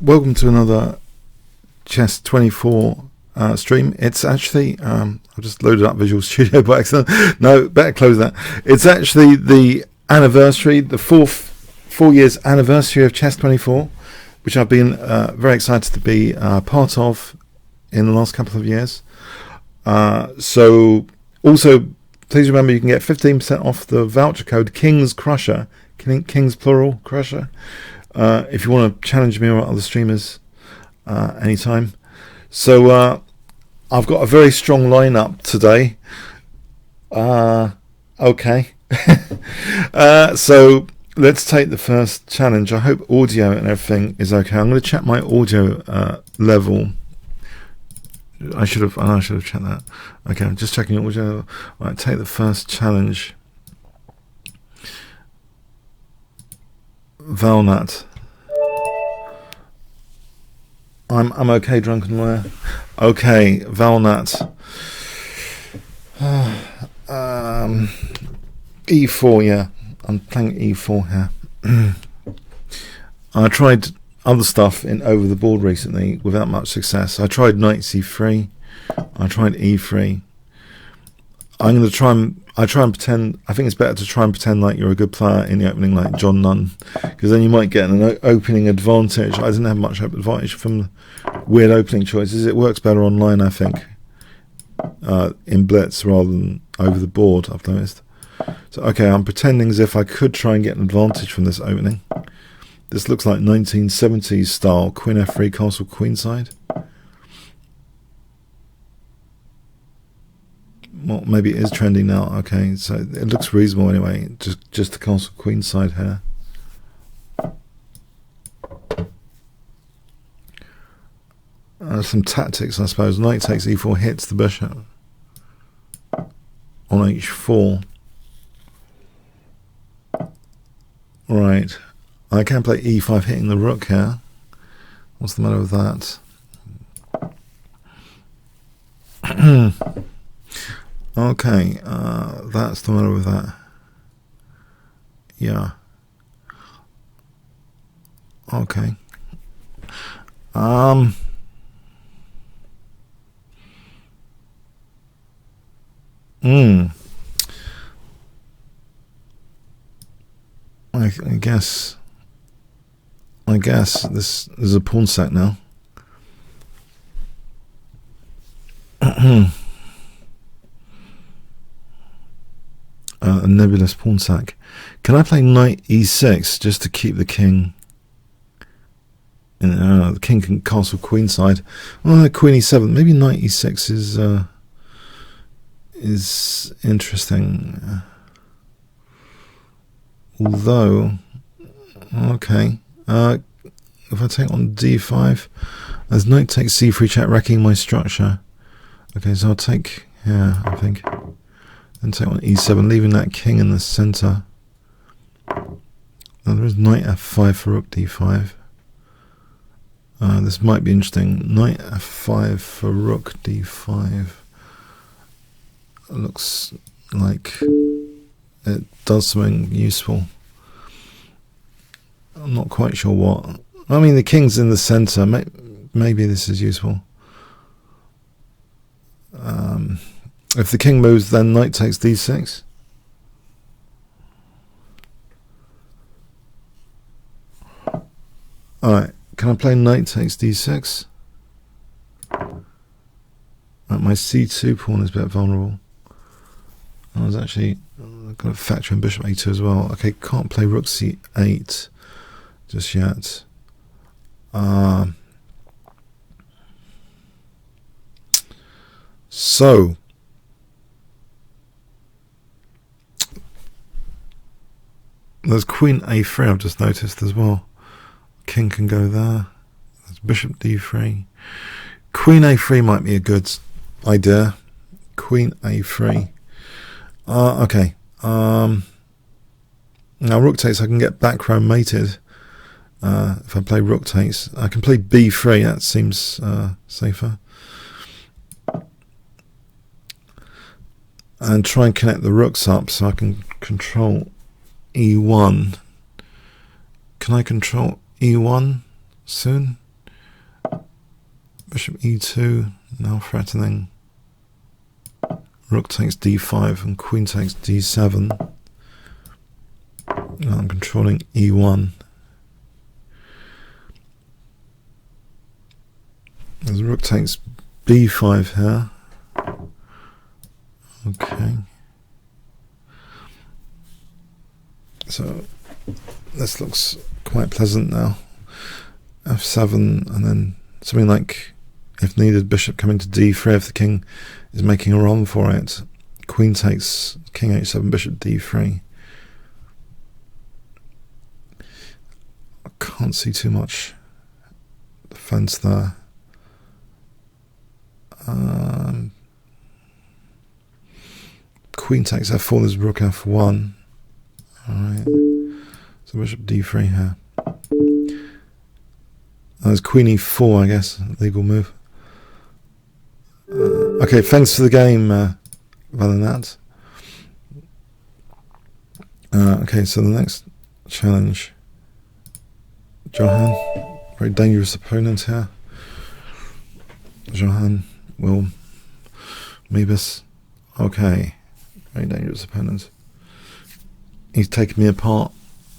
welcome to another chess24 stream. It's actually, I just loaded up Visual Studio by accident. No, better close that. It's actually the anniversary, the 4 years anniversary of chess24, which I've been very excited to be part of in the last couple of years. So also, please remember you can get 15% off the voucher code Kingscrusher, Kings plural, Crusher, if you want to challenge me or other streamers anytime. So I've got a very strong lineup today. Okay. So let's take the first challenge. I hope audio and everything is okay. I'm going to check my audio level. I should have checked that. Okay, I'm just checking audio. All right, take the first challenge. Valinat. I'm okay, DrunkenLawyer. Okay, Valinat. E4, yeah. I'm playing E4 here. I tried other stuff in over the board recently without much success. I tried knight c3. I tried e3. I'm going to try and pretend. I think it's better to try and pretend like you're a good player in the opening, like John Nunn, because then you might get an opening advantage. I didn't have much advantage from the weird opening choices. It works better online, I think, in Blitz rather than over the board, I've noticed. So, okay, I'm pretending as if I could try and get an advantage from this opening. This looks like 1970s style, queen f3, castle queenside. Well, maybe it is trendy now. Okay, so it looks reasonable anyway. Just the castle queenside here. Some tactics, I suppose. Knight takes e4, hits the bishop on h4. Right. I can play e5, hitting the rook here. What's the matter with that? Okay, that's the matter with that. Yeah. Okay. I guess this is a pawn sack now. A nebulous pawn sack. Can I play knight e6 just to keep the king? The king can castle queenside. Oh, queen e7. Maybe knight e6 is interesting. Although, okay. If I take on d5, as knight takes c3 check, wrecking my structure. Okay, so I'll take here, I think. And take on e7, leaving that king in the center. Now there is knight f5 for rook d5. This might be interesting. Knight f5 for rook d5. It looks like it does something useful. I'm not quite sure what. I mean, the king's in the center. Maybe this is useful. If the king moves, then knight takes d6. Alright, can I play knight takes d6? My c2 pawn is a bit vulnerable. I was actually going to factor in bishop a2 as well. Okay, can't play rook c8 just yet. So there's queen a3 I've just noticed as well. King can go there. There's bishop d3. Queen a3 might be a good idea. Queen a3. Okay. Now rook takes, I can get back row mated. If I play rook takes, I can play b3. That seems safer. And try and connect the rooks up so I can control e1. Can I control e1 soon? Bishop e2, now threatening. Rook takes d5 and queen takes d7. Now I'm controlling e1. As rook takes b5 here. Okay. So this looks quite pleasant now. f7 and then something like, if needed, bishop coming to d3 if the king is making a run for it. Queen takes, king h7, bishop d3. I can't see too much defense there. Queen takes f4, there's rook f1. Alright, so bishop d3 here. There's queen e4, I guess, legal move. Okay, thanks for the game, Valinat. Okay, so the next challenge. Johan, very dangerous opponent here. JohannWilhelm. Okay, very dangerous opponent. He's taken me apart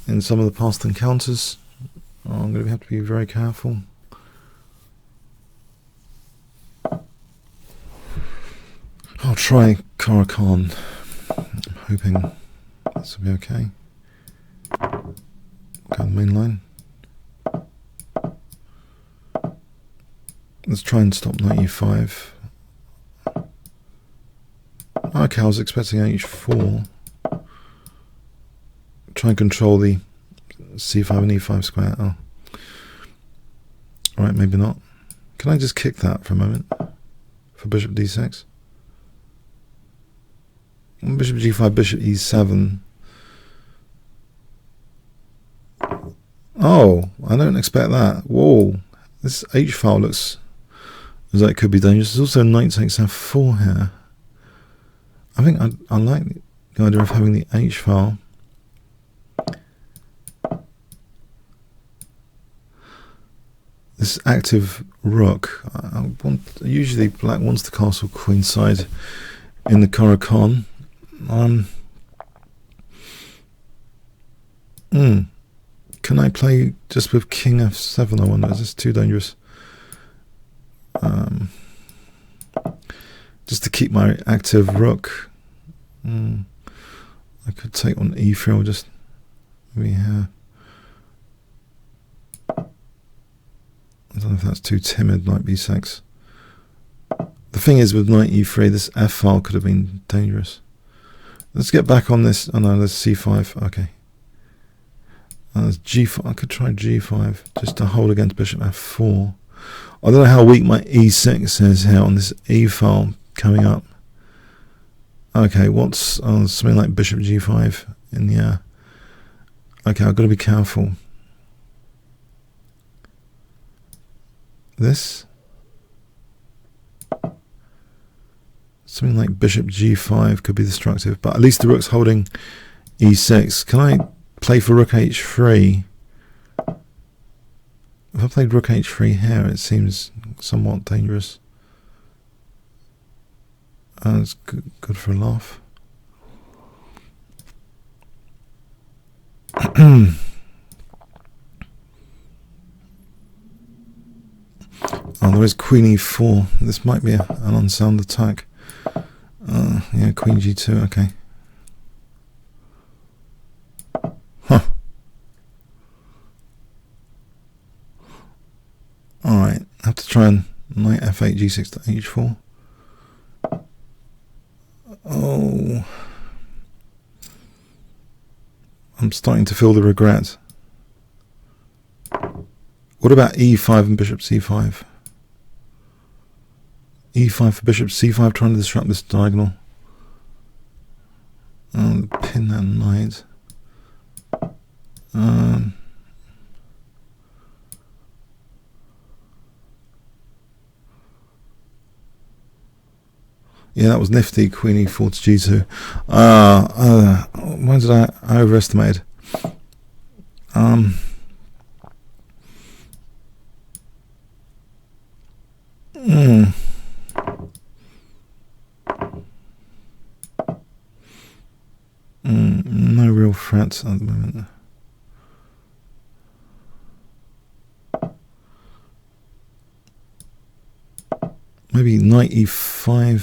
in some of the past encounters. I'm going to have to be very careful. I'll try Caracan. I'm hoping this will be okay. Go the main line. Let's try and stop knight e5. Okay, I was expecting h4. Try and control the c5 and e5 square. Oh. Alright, maybe not. Can I just kick that for a moment? For bishop d6? Bishop g5, bishop e7. Oh, I don't expect that. Whoa, this h-file looks as though it could be dangerous. There's also knight takes f4 here. I think I like the idea of having the h-file. This active rook. Usually black wants the castle queenside in the Caracan. Can I play just with king f7? I wonder, is this too dangerous? Just to keep my active rook. I could take on e3 or just maybe here. I don't know if that's too timid, knight b6. The thing is with knight e3, this f file could have been dangerous. Let's get back on this. Oh no, there's c5. Okay. There's g5. I could try g5 just to hold against bishop f4. I don't know how weak my e6 is here on this e file coming up. Okay, what's something like bishop g5 in the air? Okay, I've got to be careful. This? Something like bishop g5 could be destructive, but at least the rook's holding e6. Can I play for rook h3? If I played rook h3 here, it seems somewhat dangerous. It's good for a laugh. Oh, there is queen e4. This might be an unsound attack. Yeah, queen g2, okay. Huh. Alright, I have to try and knight f8, g6 to h4. Oh. I'm starting to feel the regret. What about e5 and bishop c5? e5 for bishop c5, trying to disrupt this diagonal. Pin that knight. Yeah, that was nifty. Queen e4 to g2. Why did I overestimate? No real threats at the moment. Maybe knight e5.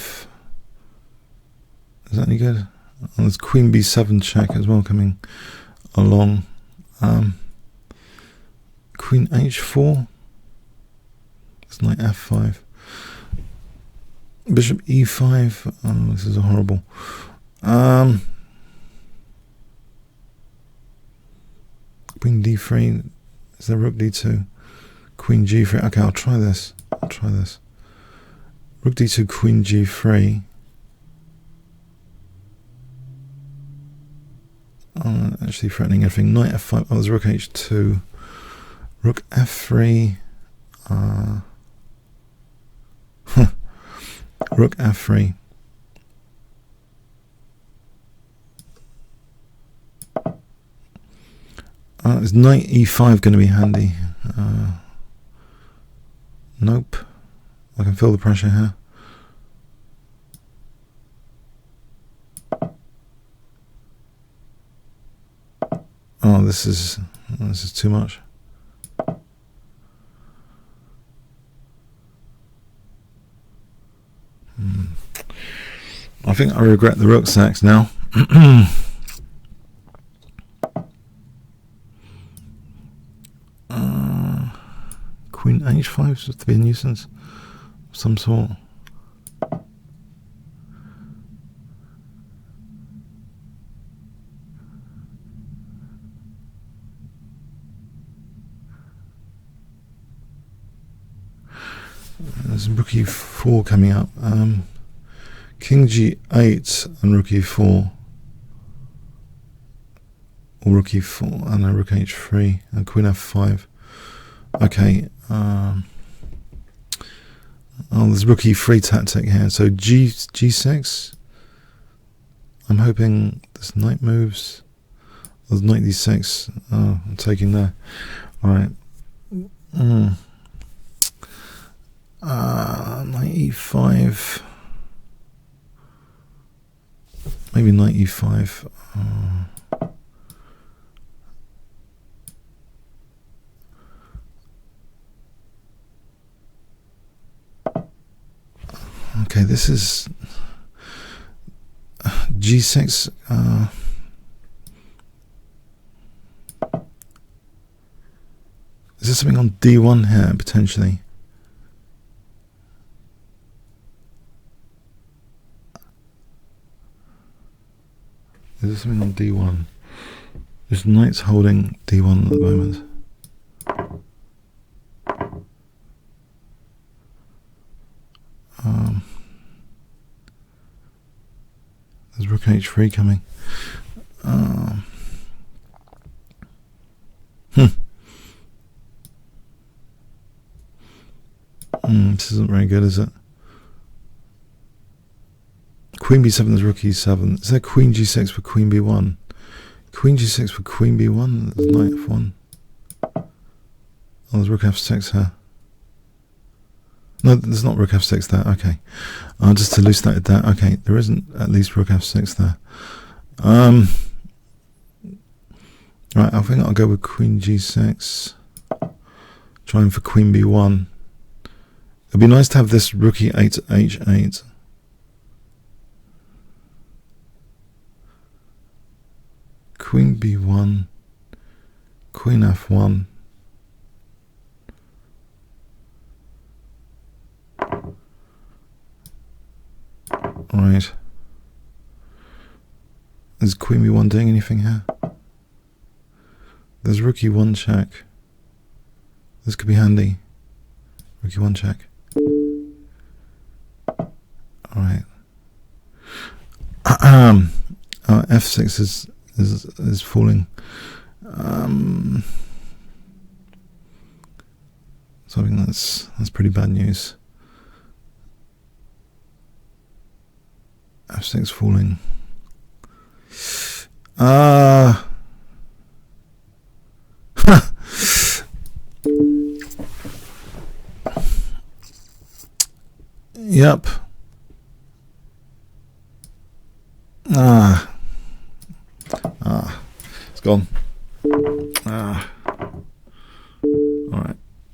Is that any good? Oh, there's queen b7 check as well coming along. Queen h4. It's knight f5. Bishop e5. Oh, this is horrible. Queen d3. Is there rook d2? Queen g3. Okay, I'll try this. Rook d2, queen g3. Actually threatening everything. Knight f5. Oh, there's rook h2. Rook f3. Rook f3. Is knight e5 going to be handy? Nope. I can feel the pressure here. Oh, this is too much. I think I regret the rook sacks now. Queen h5 is to be a nuisance of some sort. There's rook e4 coming up. King g8 and rook e4. Or rook e4 and then rook h3 and queen f5. Okay. Oh, there's rook e3 tactic here. So g6. I'm hoping this knight moves. There's knight d6. Oh, I'm taking there. All right. Knight e5. Maybe knight e5. Okay, this is g6. Is there something on d1 here potentially? Is there something on d1? This knight's holding d1 at the moment. There's rook h3 coming. This isn't very good, is it? Queen b7 is rook e7. Is there queen g6 for queen b1? Queen g6 for queen b1. There's knight f1. Oh, there's rook f6 here. No, there's not rook f6 there. Okay, just elucidated that. Okay, there isn't at least rook f6 there. Right, I think I'll go with queen g6. Trying for queen b1. It'd be nice to have this rook e8 h8. Queen b1. Queen f1. Right. Is queen b1 doing anything here? There's rook e1 check. This could be handy. Rook e1 check. Alright. F6 is falling. So I think that's pretty bad news. F6 falling. Yep. It's gone. Alright.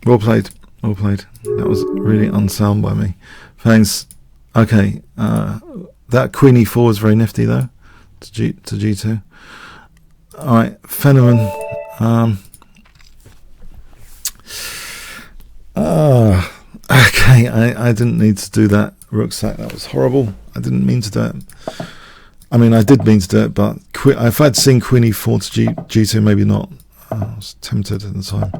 Well played. Well played. That was really unsound by me. Thanks. Okay. That queen e4 was very nifty though. To g2. Alright. Fenomen. Okay. I didn't need to do that rook sack. That was horrible. I didn't mean to do it. I mean, I did mean to do it, but if I'd seen queen e4 to g2, maybe not. I was tempted at the time.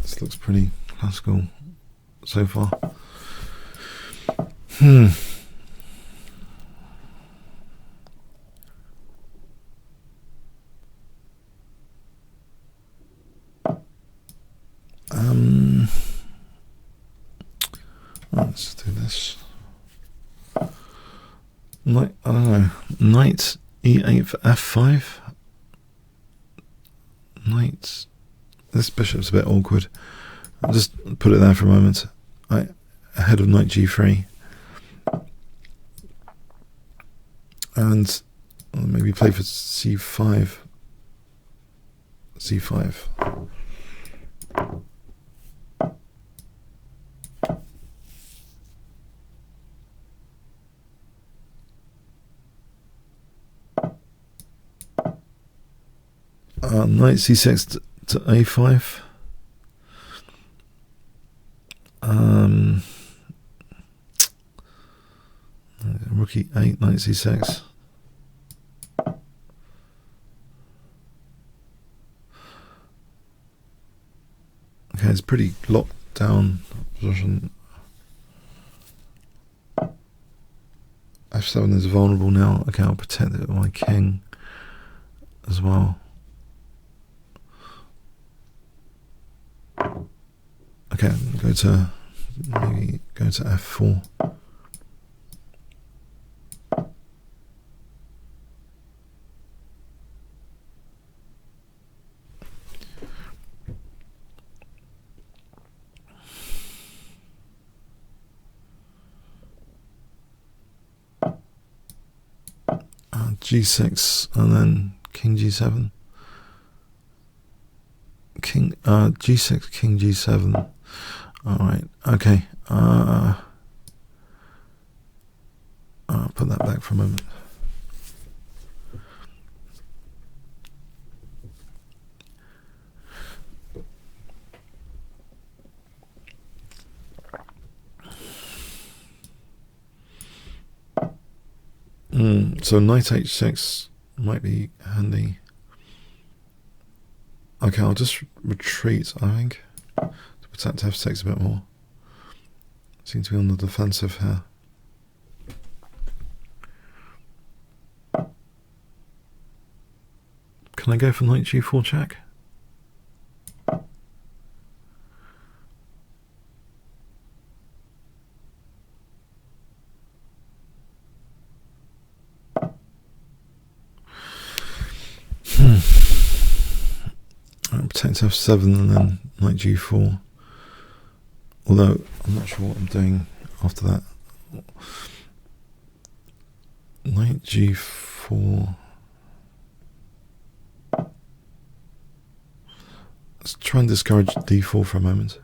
This looks pretty classical so far. Let's do this. I don't know. Knight e8 for f5. Knight. This bishop's a bit awkward. I'll just put it there for a moment. Ahead of knight g3. And maybe play for c5. c5. Knight c6 to a5. Rook e8, knight c6. Okay, it's pretty locked down position. f7 is vulnerable now. Okay, I'll protect it with my king as well. Okay, maybe go to f4. G6 and then king g7. King g6, king g7. All right. Okay. I'll put that back for a moment. So knight h6 might be handy. Okay, I'll just retreat, I think, to protect f6 a bit more. Seem to be on the defensive here. Can I go for knight g4 check? Protect f7 and then knight g4. Although I'm not sure what I'm doing after that. Knight g4. Let's try and discourage d4 for a moment.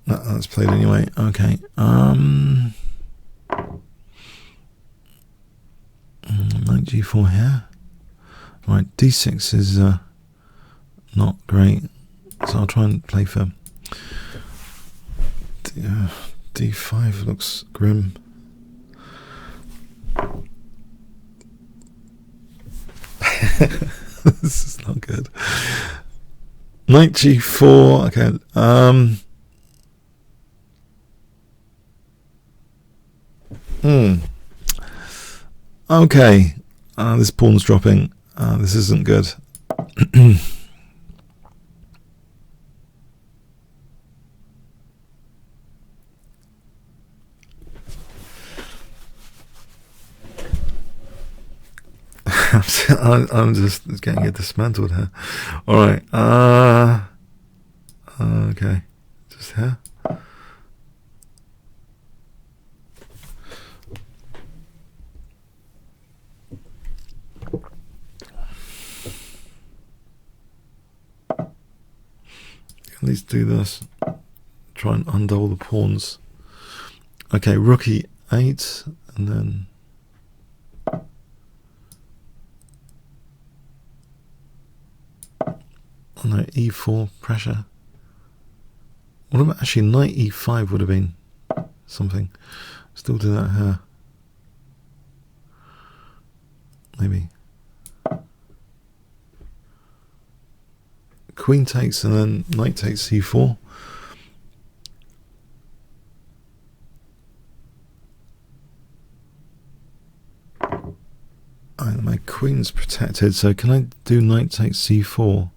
That's played anyway. Okay. Knight g4 here. Right, d6 is not great, so I'll try and play for d5. Looks grim. This is not good. Knight g4. Okay. Okay. This pawn's dropping. This isn't good. I'm just getting it dismantled here. All right. Okay. Just here. At least do this. Try and undo all the pawns. Okay, rook e8, and then oh no, e4 pressure. What about actually knight e5 would have been something. Still do that here. Maybe. Queen takes and then knight takes c4. And my queen's protected, so can I do knight takes c4?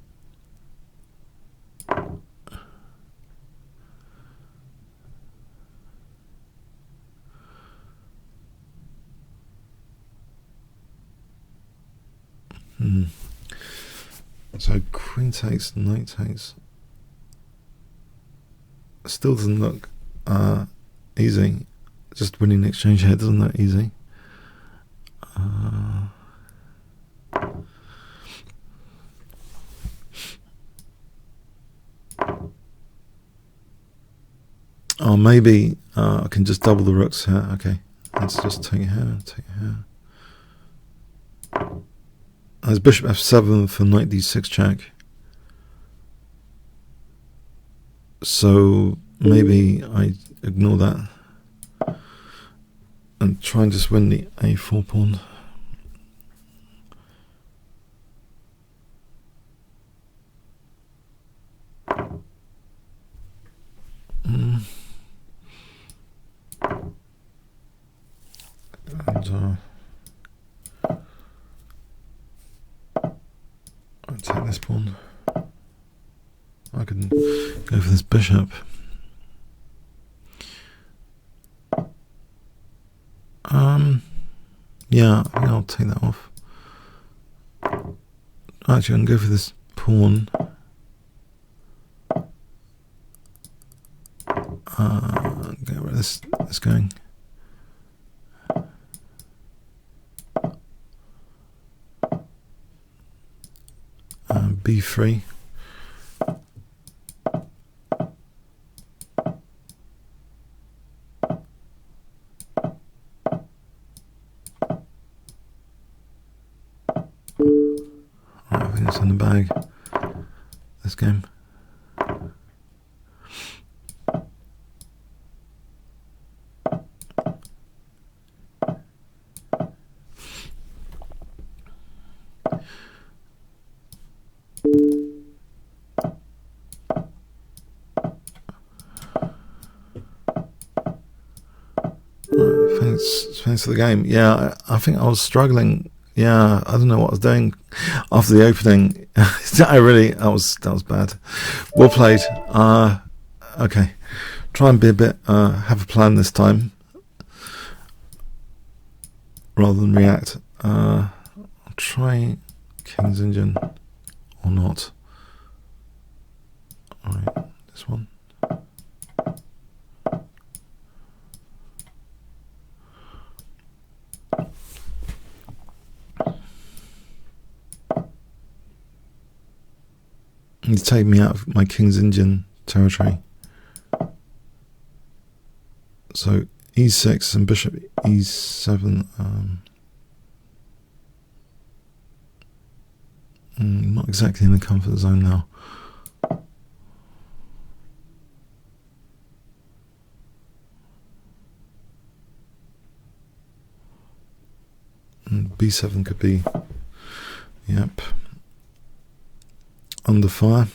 So queen takes, knight takes. Still doesn't look easy. Just winning the exchange here doesn't look easy. Oh, maybe I can just double the rooks here. Okay, let's just take it here, take it here. There's bishop f7 for knight d6 check. So maybe I ignore that and try and just win the a4 pawn. And I'll take this pawn. I can go for this bishop. Yeah, I think I'll take that off. Actually, I can go for this pawn. Get rid of this going. B3. I think it's in the bag, this game. Thanks for the game. Yeah, I think I was struggling. Yeah, I don't know what I was doing after the opening. That was bad. Well played. Okay, try and be a bit have a plan this time rather than react. I'll try King's Engine or not. All right, this one. You take me out of my King's Engine territory. So e6 and bishop e7. Not exactly in the comfort zone now. B7 could be, yep, under fire.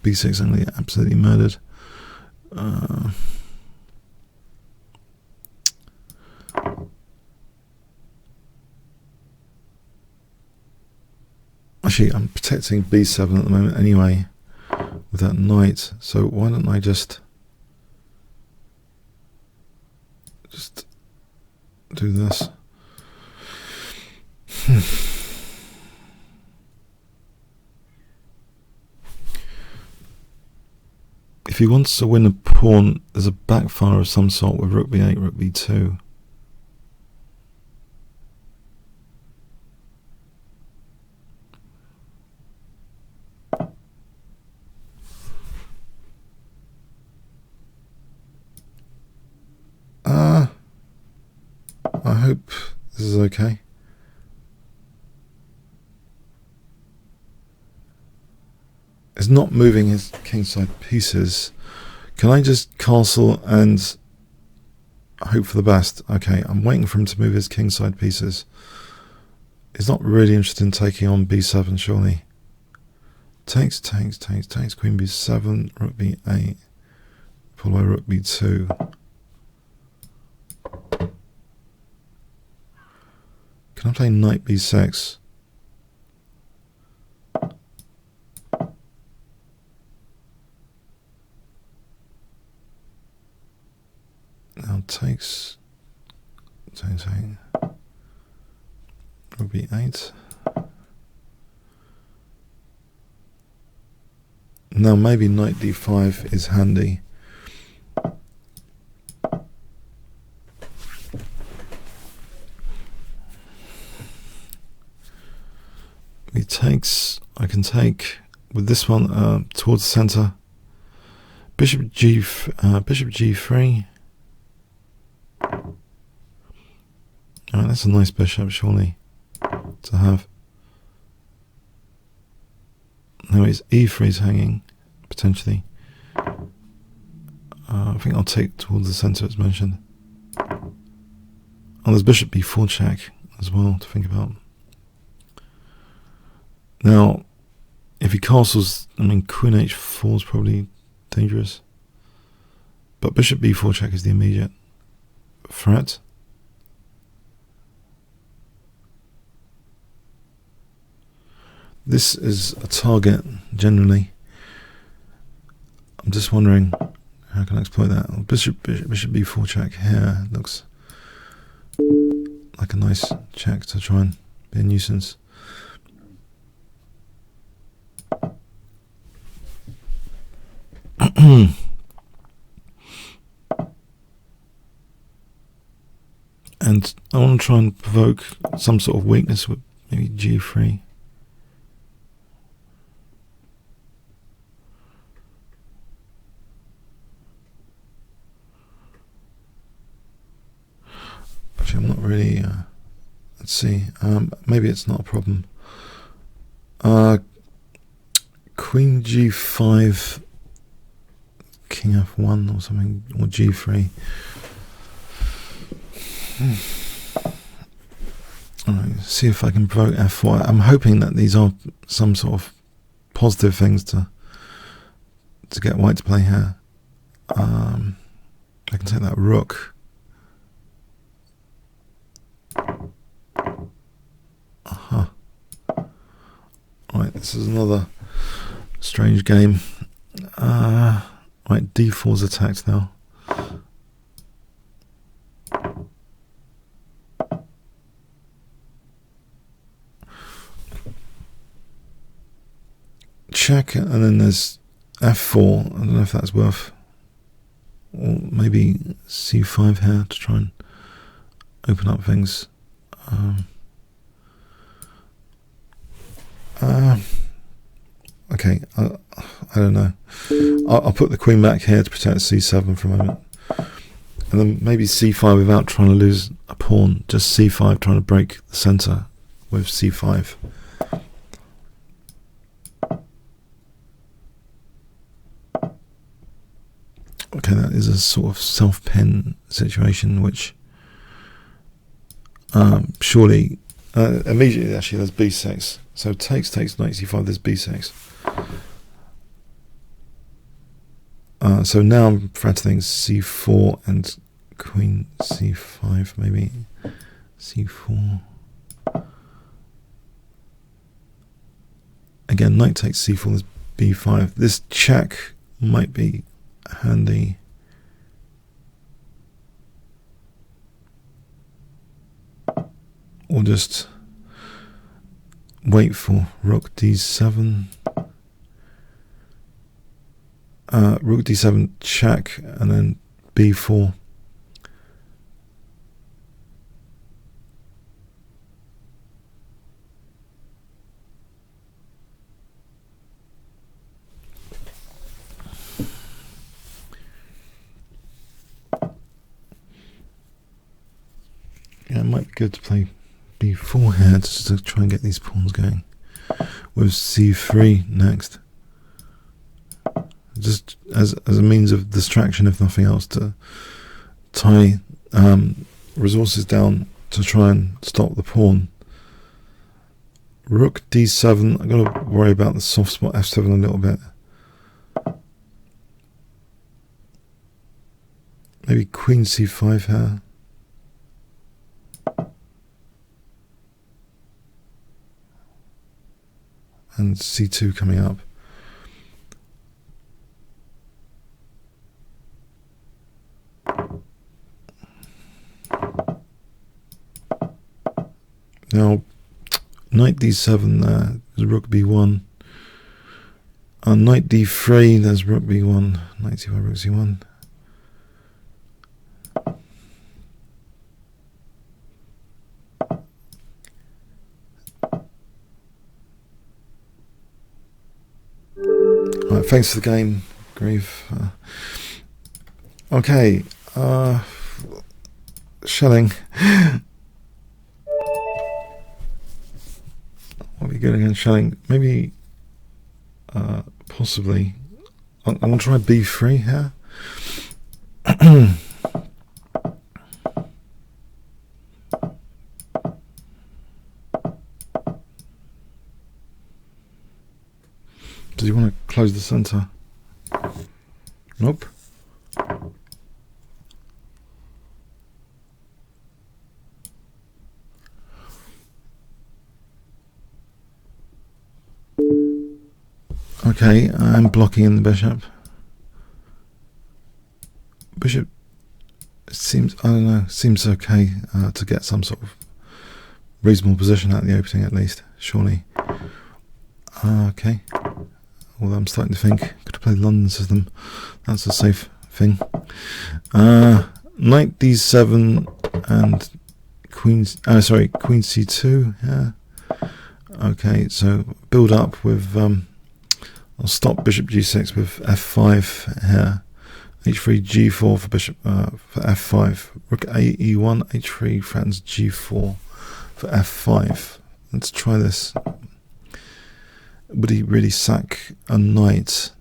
B6 only absolutely murdered. Actually, I'm protecting b7 at the moment anyway with that knight, so why don't I just do this. If he wants to win a pawn, there's a backfire of some sort with rook b8, rook b2. I hope this is okay. It's not moving his kingside pieces. Can I just castle and hope for the best? Okay, I'm waiting for him to move his kingside pieces. He's not really interested in taking on b7, surely. Takes, queen b7, rook b8, followed by rook b2. Can I play knight b6? Now takes, rook b8. Now maybe knight d5 is handy. He takes, I can take with this one towards the center. Bishop g3. Alright, that's a nice bishop, surely, to have. Now his e3 is hanging, potentially. I think I'll take towards the center, as mentioned. Oh, there's bishop b4 check as well to think about. Now, if he castles, I mean, queen h4 is probably dangerous. But bishop b4 check is the immediate threat. This is a target, generally. I'm just wondering, how can I exploit that? Well, bishop b4 check here looks like a nice check to try and be a nuisance. And I want to try and provoke some sort of weakness with maybe g3. Actually, I'm not really. Let's see. Maybe it's not a problem. Queen g5, king f1 or something, or g3. Alright, see if I can provoke f4. I'm hoping that these are some sort of positive things to get white to play here. I can take that rook. Aha. Right, this is another strange game. Right, d4's attacked now. Check, and then there's f4. I don't know if that's worth, or maybe c5 here to try and open up things. Okay, I don't know. I'll put the queen back here to protect c7 for a moment, and then maybe c5 without trying to lose a pawn. Just c5, trying to break the center with c5. Okay, that is a sort of self-pin situation, which surely immediately actually there's b6. So takes knight c5. There's b6. So now I'm threatening c4 and queen c5, maybe c4. again, knight takes c4, there's b5. This check might be handy. Or just wait for rook d7. Rook d7 check, and then b4. Yeah, it might be good to play b4 here just to try and get these pawns going. With c3 next. Just as a means of distraction, if nothing else, to tie resources down to try and stop the pawn. Rook d7, I've got to worry about the soft spot f7 a little bit. Maybe queen c5 here. And c2 coming up. Now, knight d7 there, there's rook b1. On knight d3, there's rook b1, knight c1, rook c1. Right, thanks for the game, Grieve. Okay, Shelling. What are we good against Shelling? Maybe, possibly. I'm going to try b3 here. Does he want to close the center? Nope. Okay, I'm blocking in the bishop. Bishop seems, I don't know, seems okay to get some sort of reasonable position at the opening at least, surely. Okay. Although I'm starting to think, could have played London system. That's a safe thing. Knight d7 and queen c2. Yeah. Okay, so build up with. I'll stop bishop g6 with f5 here. h3 g4 for bishop for f5. Rook a e1 h3 threatens g4 for f5. Let's try this. Would he really sack a knight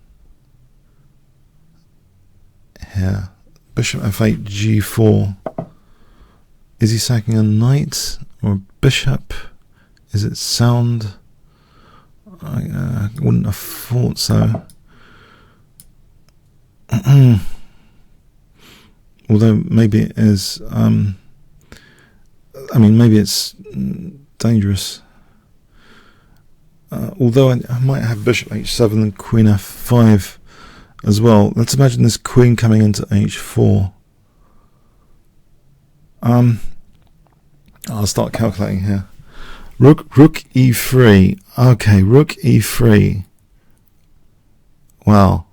here? Bishop f8 g4. Is he sacking a knight or a bishop? Is it sound? I wouldn't have thought so. Although maybe it is. I mean, maybe it's dangerous. Although I might have bishop h7 and queen f5 as well. Let's imagine this queen coming into h4. I'll start calculating here. Rook e3. Okay, rook e3. Wow.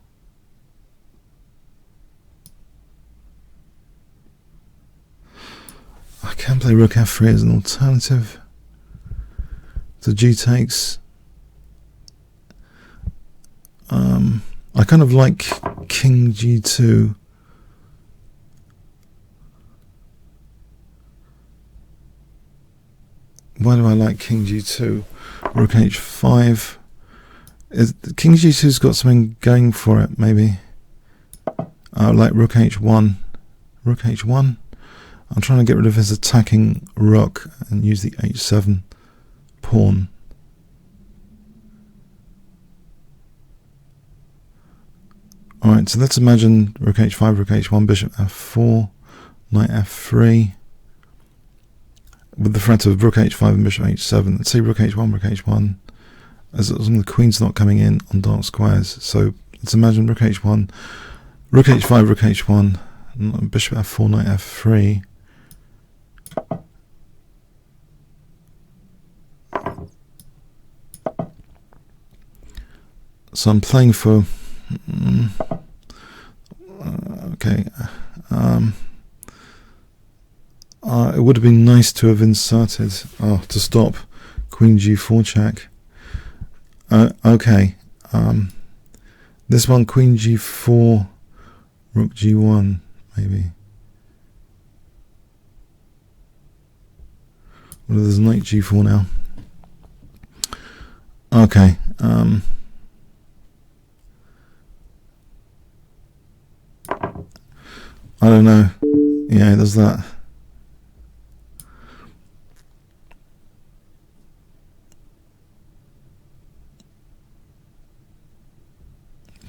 I can play rook f3 as an alternative to g takes. I kind of like king g2. Why do I like king g2? Rook h5. King g2's got something going for it, maybe. I like rook h1. Rook h1. I'm trying to get rid of his attacking rook and use the h7 pawn. Alright, so let's imagine rook h5, rook h1, bishop f4, knight f3. With the threat of rook h5 and bishop h7. Let's say rook h1, as long as the queen's not coming in on dark squares. So let's imagine rook h1, rook h5, rook h1, bishop f4, knight f3. So I'm playing for okay. It would have been nice to have inserted to stop queen g4 check. Okay. This one, queen g4, rook g1, maybe. Well, there's knight g4 now. Okay. I don't know. Yeah, there's that.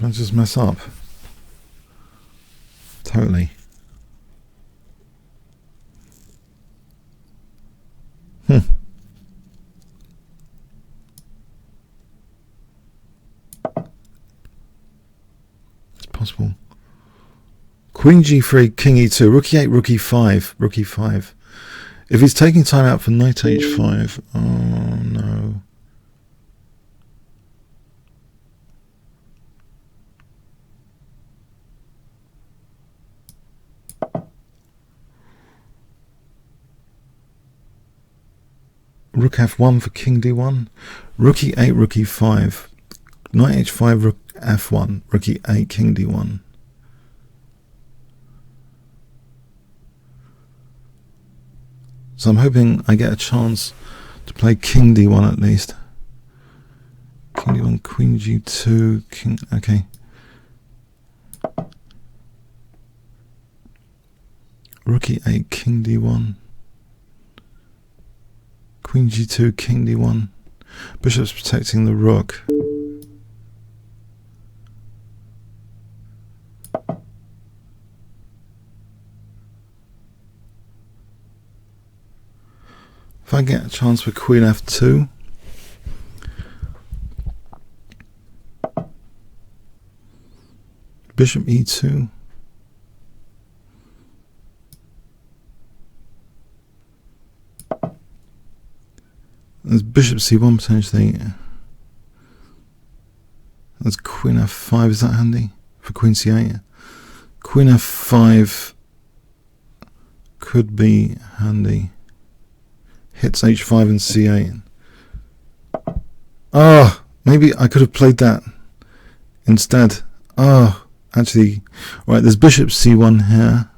I'll just mess up. Totally. It's possible. Queen g3, king e2, rook e8, rook e5, rook e5. If he's taking time out for knight h5, oh no. Rook f1 for king d1, rook e8, rook e5, knight h5, rook f1, rook e8, king d1. So I'm hoping I get a chance to play king d1 at least. King d1, queen g2, king, okay. Rook e8, king d1. Queen g2, king d1. Bishop's protecting the rook. If I get a chance for queen f2, bishop e2, there's bishop c1 potentially, there's queen f5, is that handy for queen c8? Queen f5 could be handy. Hits h5 and c8. Ah, maybe I could have played that instead. Ah, actually, right, there's bishop c1 here.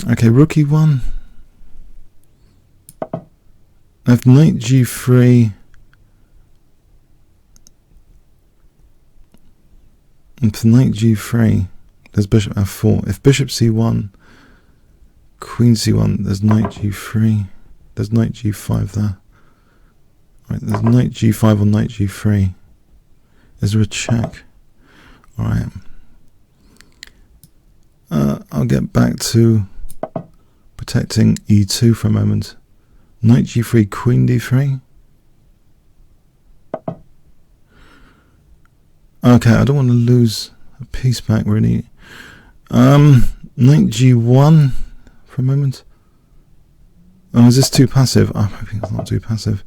Okay, rook e1. I have knight g3. And for knight g3, there's bishop f4. If bishop c1, queen c1, there's knight g3. There's knight g5 there. Right, there's knight g5 on knight g3. Is there a check? Alright. I'll get back to protecting e2 for a moment. Knight g3, queen d3. Okay, I don't want to lose a piece back really. Knight g1 for a moment. Oh, is this too passive? I'm hoping it's not too passive.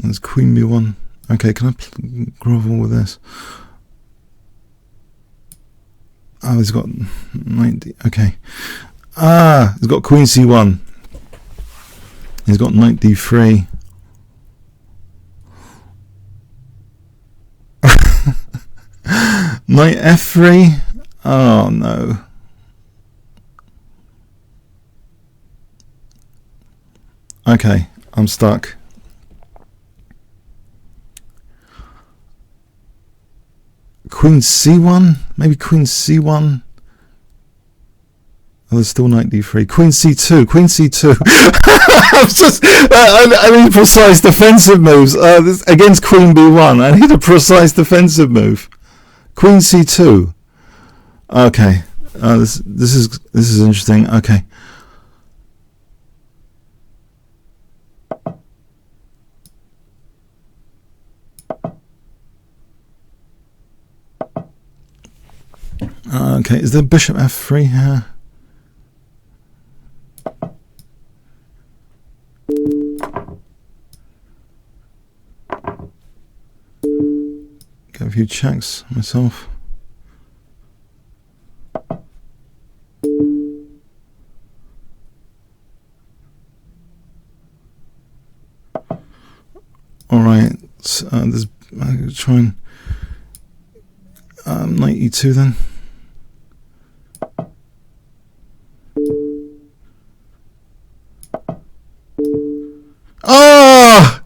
There's queen b1. Okay, can I grovel with this? Oh, he's got knight d. Okay. Ah, he's got queen c1. He's got knight d3. Knight f3. Oh no. Okay, I'm stuck. Queen c1, maybe queen c1. Oh, there's still knight d3. Queen c2. Queen c2. I need precise defensive moves. This, against queen b1, I need a precise defensive move. Queen c2. Okay. This is interesting. Okay. Okay. Is there bishop f3 here? Get a few checks myself. All right, there's try and knight e2 then. Oh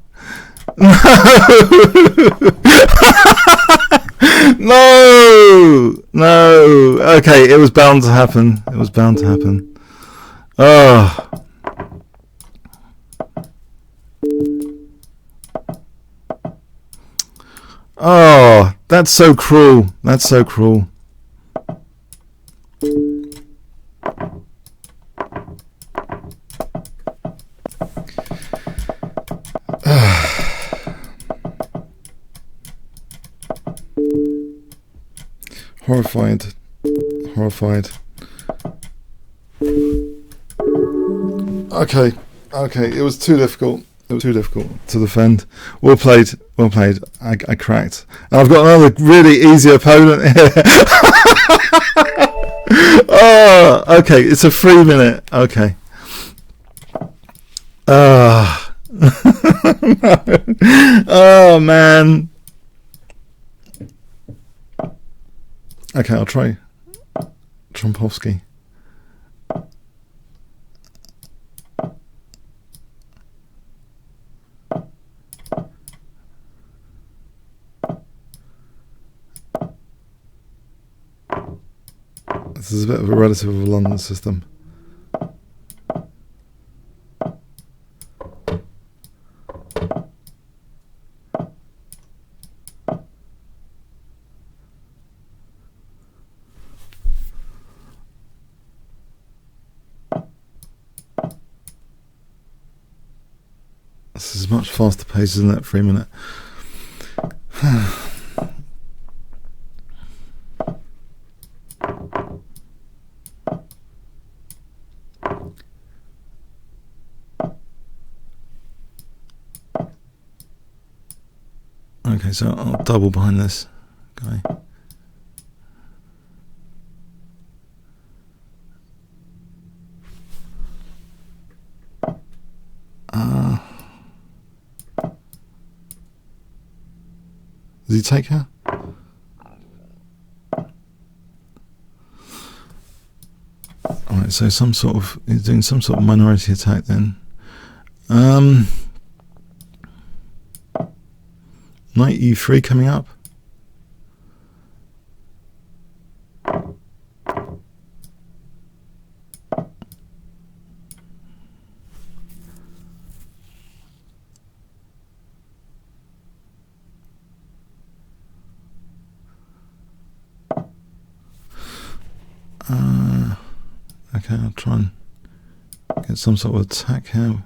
no! No! Okay, it was bound to happen. It was bound to happen. Oh. Oh, that's so cruel. That's so cruel. Horrified. Horrified. Okay. Okay, it was too difficult. It was too difficult to defend. Well played. Well played. I cracked. And I've got another really easy opponent here. Oh, okay. It's a 3 minute. Okay. No. Oh, man. Okay, I'll try Trompovsky. This is a bit of a relative of a London system. This is much faster pace, isn't it? 3 minute. Okay, so I'll double behind this guy. Does he take her? Alright, so some sort of, he's doing some sort of minority attack then. Knight e3 coming up. Okay, I'll try and get some sort of attack here.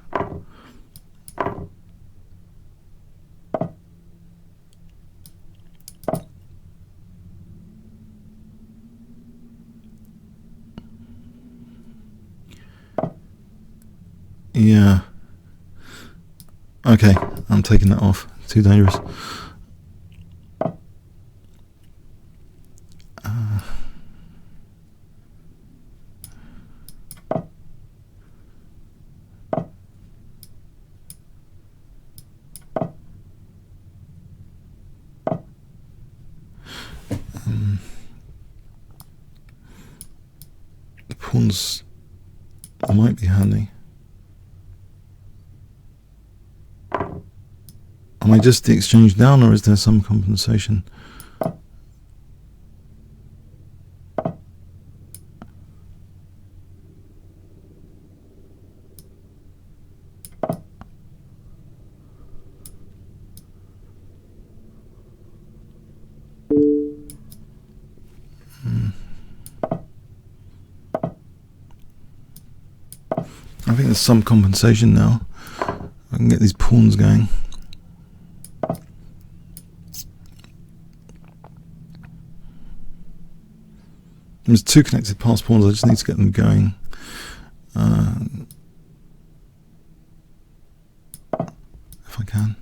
Yeah. Okay, I'm taking that off. Too dangerous. The pawns might be handy. Am I just the exchange down, or is there some compensation? I think there's some compensation now. I can get these pawns going. There's two connected pass pawns, I just need to get them going. If I can.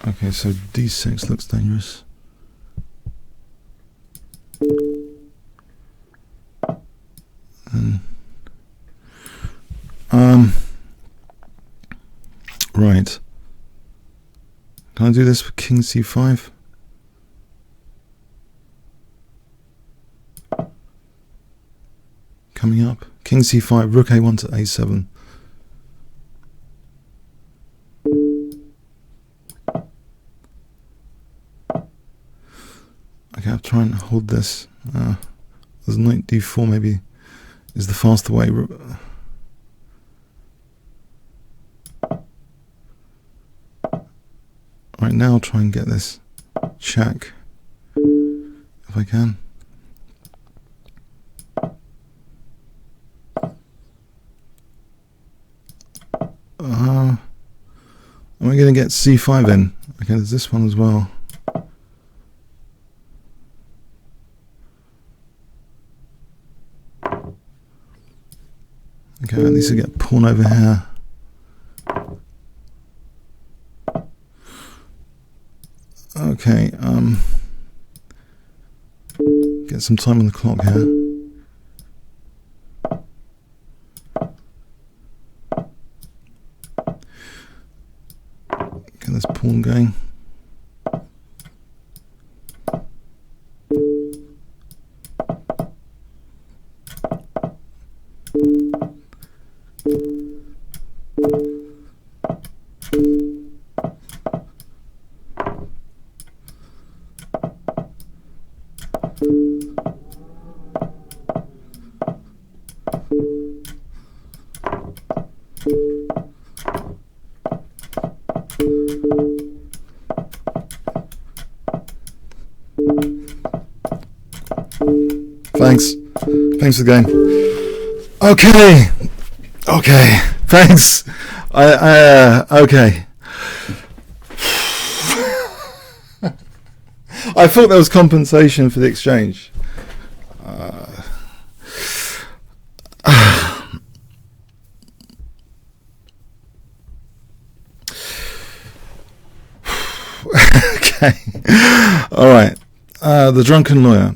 Okay, so d6 looks dangerous. Right. Can I do this with king c5? Coming up. King c5, rook a1 to a7. Okay, I'll try and hold this. There's knight d4 maybe is the faster way. Right now I'll try and get this check if I can. Am I going to get c5 in? Okay, there's this one as well. Okay, at least I get a pawn over here. Okay, get some time on the clock here. Get this pawn going. Thanks for the game. Okay. Thanks. Okay. I thought there was compensation for the exchange. Okay. All right. The Drunken Lawyer.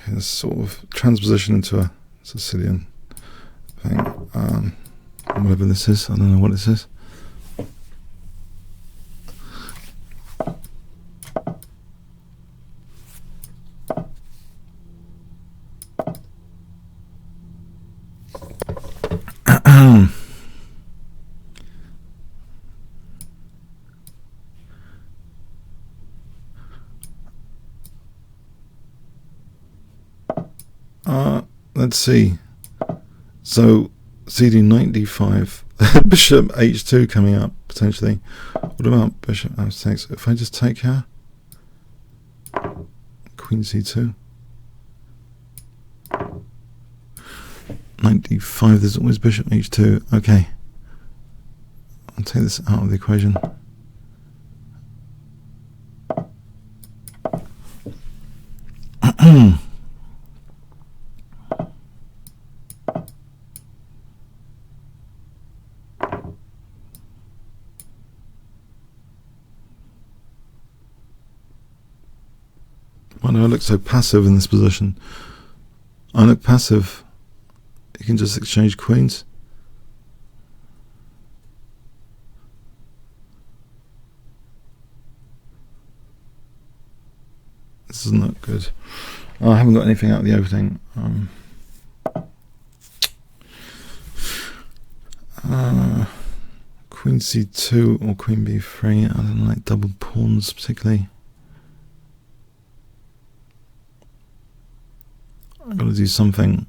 This sort of transposition into a Sicilian thing. Whatever this is, I don't know what this is. Let's see. So cd knight d5, bishop h2 coming up potentially. What about bishop f6? If I just take here, queen c2, knight d5. There's always bishop h2. Okay, I'll take this out of the equation. Why do I look so passive in this position? I look passive. You can just exchange queens. This doesn't look good. Oh, I haven't got anything out of the opening. Queen c2 or queen b3. I don't like double pawns particularly. I've got to do something.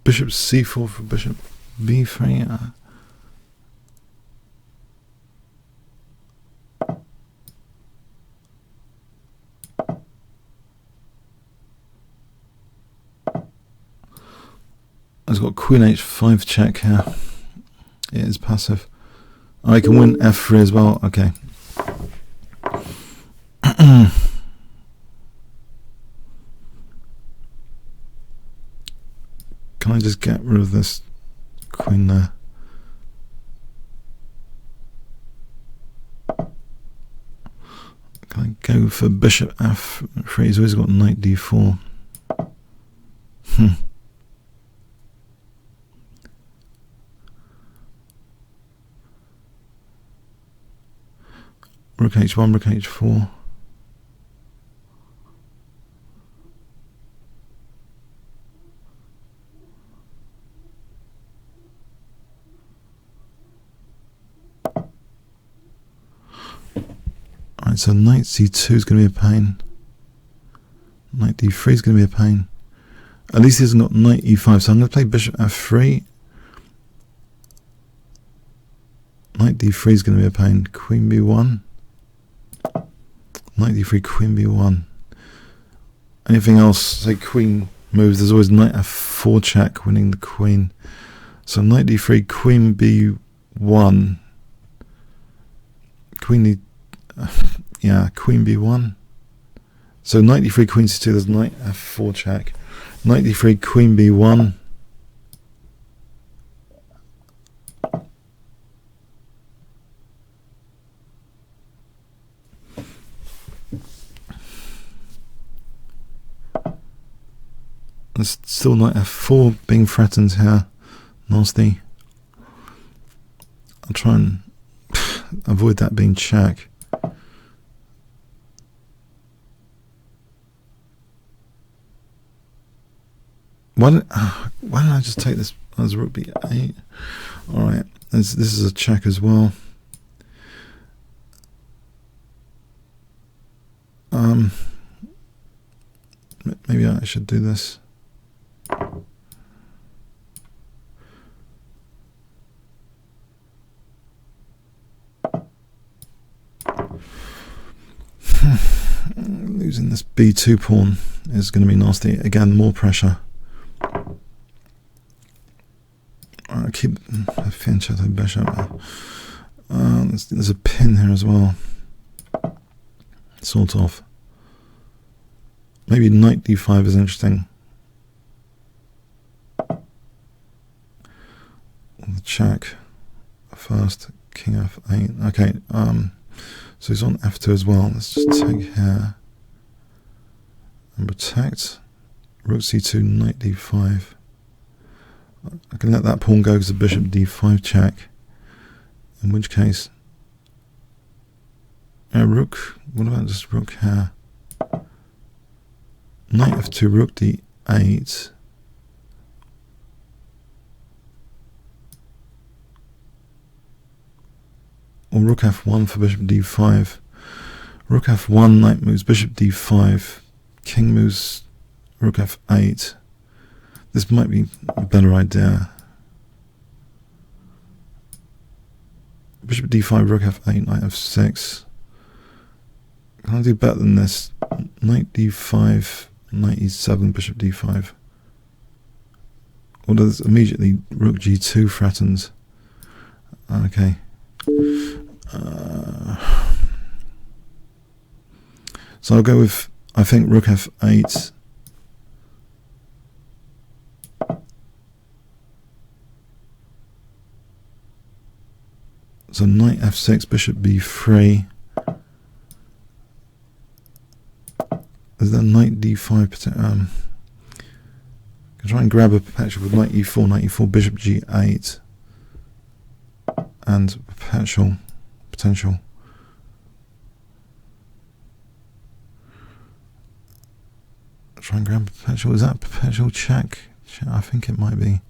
Bishop c4 for bishop b3. I've got queen h5 check here. It is passive. Oh, I can win f3 as well. Okay. Can I just get rid of this queen there? Can I go for bishop f3? He's always got knight d4. Rook h1, rook h4. Alright, so knight c2 is going to be a pain. Knight d3 is going to be a pain. At least he hasn't got knight e5, so I'm going to play bishop f3. Knight d3 is going to be a pain. Queen b1. Knight d3, queen b1. Anything else, say queen moves, there's always knight f4 check, winning the queen. So knight d3, queen b1. Queen d... yeah, queen b1. So knight d3, queen c2, there's knight f4 check. Knight d3, queen b1. There's still knight f4 being threatened here. Nasty. I'll try and avoid that being check. Why don't I just take this as rook b8? Alright, this is a check as well. Maybe I should do this. Losing this b2 pawn is going to be nasty. Again, more pressure. Alright, keep a fianchetto bishop. There's a pin here as well. Sort of. Maybe knight d5 is interesting. The check first, king f8. Okay, so he's on f2 as well. Let's just take here and protect. Rook c2, knight d5. I can let that pawn go because the bishop d5 check. In which case, rook. What about just rook here? Knight f2, rook d8. Or rook f1 for bishop d5. Rook f1, knight moves bishop d5. King moves rook f8. This might be a better idea. Bishop d5, rook f8, knight f6. Can I do better than this? Knight d5, knight e7, bishop d5. Or does immediately rook g2 threatens? Okay. So I'll go with, I think, rook f8. So knight f6, bishop b3. Is there knight d5? Can try and grab a perpetual with knight e4, bishop g8, and perpetual potential. Try and grab perpetual. Is that perpetual check? I think it might be.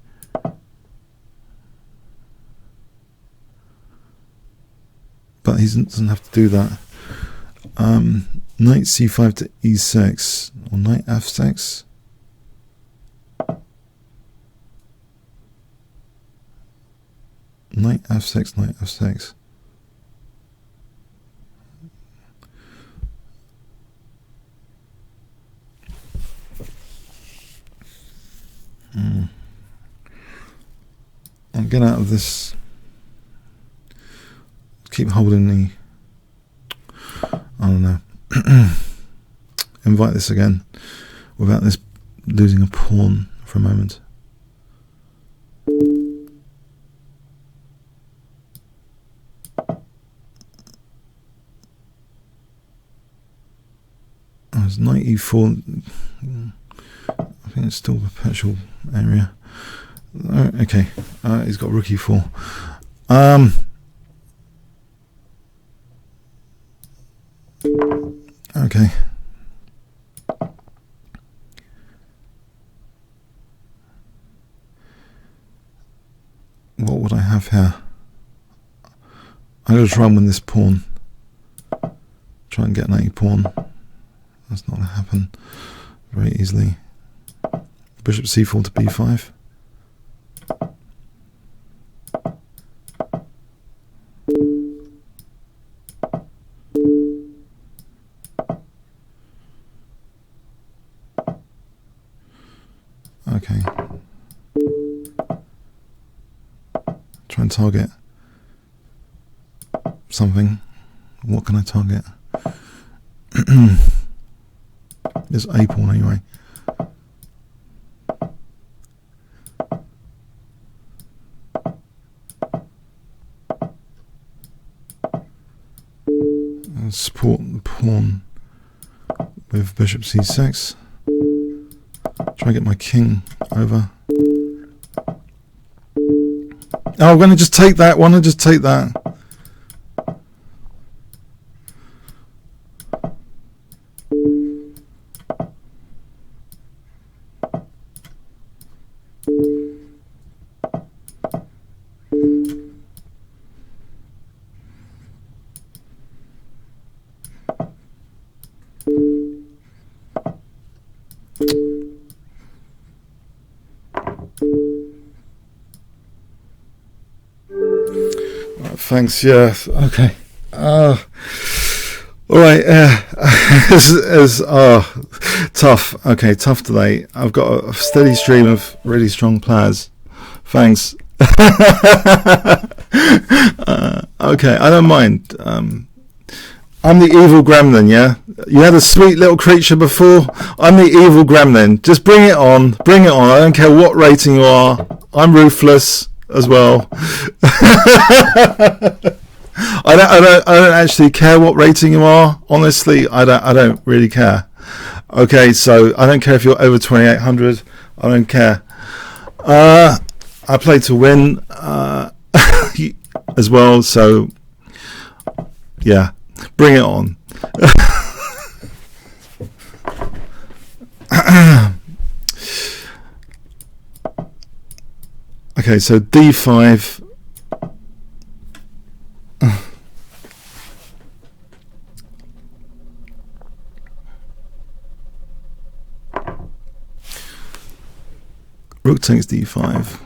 But he doesn't have to do that. Knight c5 to e6 or knight f6. Knight f6, knight f6. I'll get out of this. Keep holding the. I don't know. Invite this again without this losing a pawn for a moment. There's knight e4. I think it's still a perpetual area. Okay, he's got rook e4. Okay. What would I have here? I'm going to try and win this pawn. Try and get an a pawn. That's not going to happen very easily. Bishop c4 to b5. Okay. Try and target something. What can I target? There's a pawn anyway. I'll support the pawn with bishop c6. Try and get my king over. Oh, I'm going to just take that. Why don't I just take that? Thanks. Yeah. Okay. All right. Tough. Okay. Tough today. I've got a steady stream of really strong players. Thanks. Okay. I don't mind. I'm the evil gremlin. Yeah. You had a sweet little creature before. I'm the evil gremlin. Just bring it on. Bring it on. I don't care what rating you are. I'm ruthless as well. I don't actually care what rating you are. Honestly, I don't really care. Okay, so I don't care if you're over 2800. I don't care. I play to win as well. So yeah, bring it on. Okay, so d5. Rook takes d5.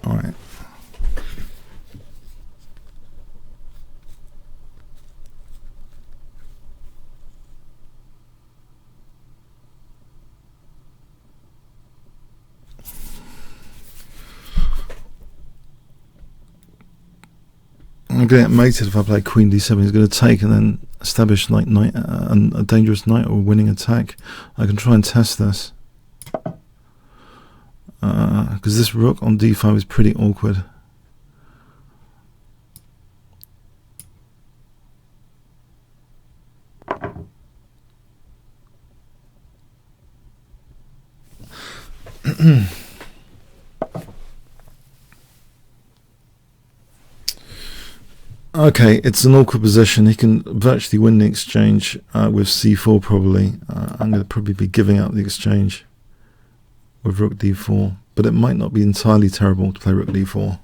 All right. I'm going to get mated if I play queen d7. He's going to take and then establish like a dangerous knight or winning attack. I can try and test this because this rook on d5 is pretty awkward. Okay, it's an awkward position. He can virtually win the exchange with c4 probably. I'm going to probably be giving up the exchange with rook d4, but it might not be entirely terrible to play rook d4.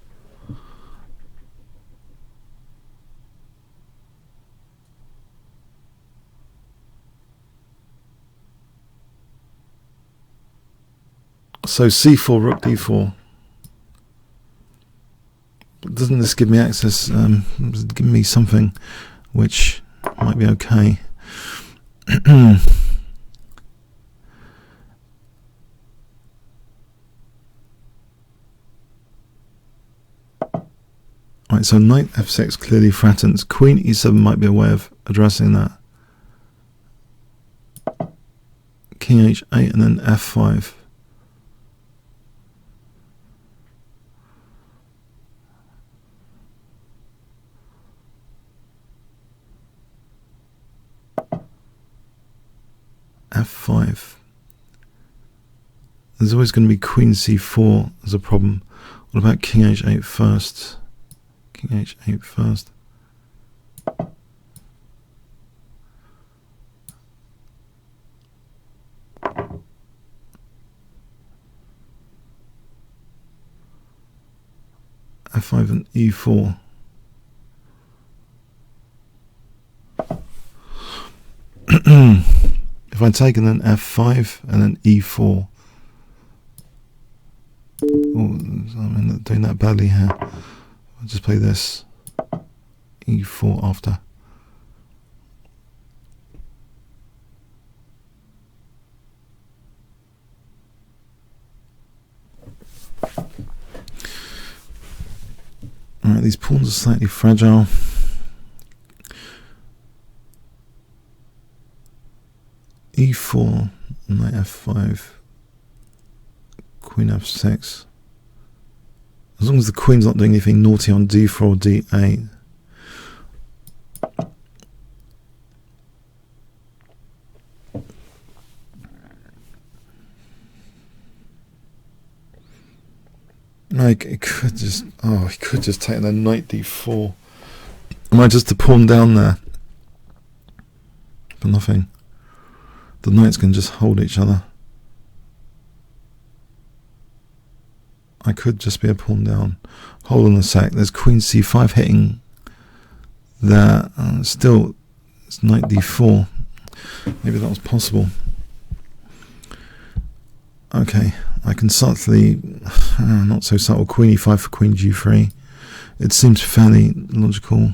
So c4, rook d4. Doesn't this give me access? Give me something which might be okay. Right, so knight f6 clearly threatens. Queen e7 might be a way of addressing that. King h8 and then f5. f5. There's always going to be queen c4 as a problem. What about king h8 first? King h8 first. f5 and e4. If I take and then f5 and then e4. Oh, I'm doing that badly here. I'll just play this. e4 after. Alright, these pawns are slightly fragile. e4, knight f5, queen f6. As long as the queen's not doing anything naughty on d4 or d8. Like it could just, oh, he could just take the knight d4. Am I just to pawn down there for nothing? The knights can just hold each other. I could just be a pawn down. Hold on a sec. There's queen c5 hitting there. Still, it's knight d4. Maybe that was possible. Okay, I can subtly, not so subtle, queen e5 for queen g3. It seems fairly logical.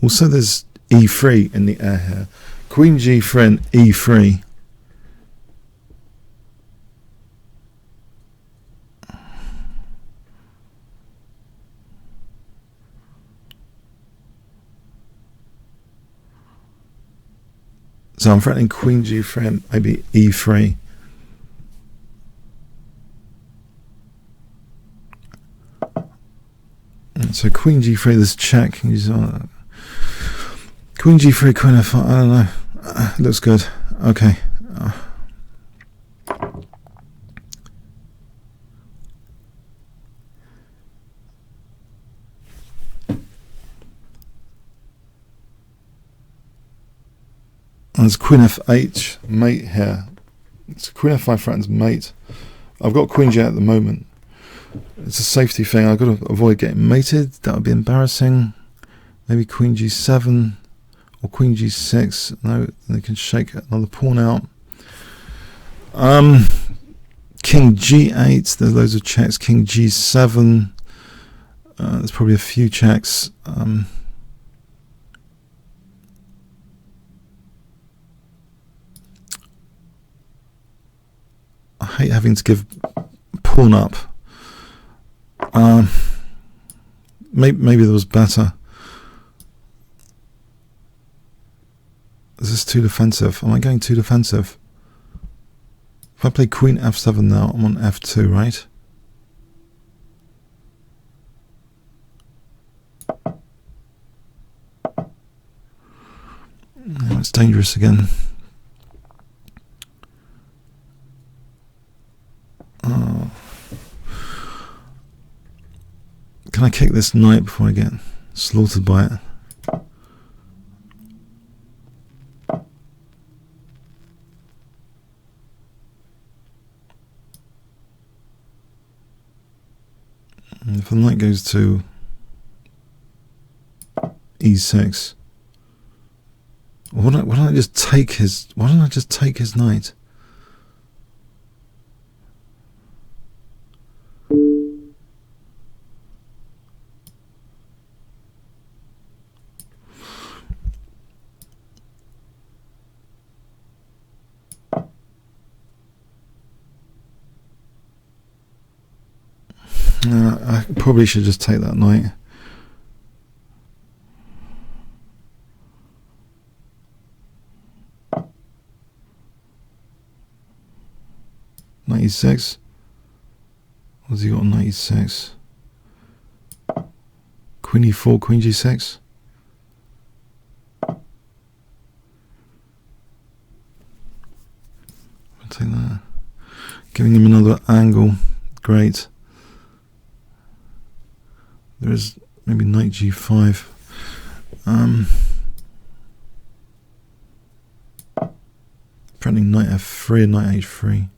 Also, there's e3 in the air here. Queen g3 and e3. So I'm threatening queen g3 and maybe e3. So queen g3, this check. Queen g3, queen f5, I don't know. Looks good. Okay. There's queen f8 mate here. It's queen f5 threatens mate. I've got queen g8 at the moment. It's a safety thing. I've got to avoid getting mated. That would be embarrassing. Maybe queen g7 or queen g6. No, they can shake another pawn out. King g8. There's loads of checks. King g7. There's probably a few checks. I hate having to give pawn up. Maybe there was better. Is this too defensive? Am I going too defensive? If I play queen f7 now, I'm on f2, right? it's dangerous again. Oh. Can I kick this knight before I get slaughtered by it? And if the knight goes to e6, why don't I just take his? Why don't I just take his knight? I probably should just take that knight. Knight e6. What's he got on knight e6? Queen e4, queen g6. I'll take that. Giving him another angle. Great. There is maybe knight g5. Apparently knight f3 and knight h3.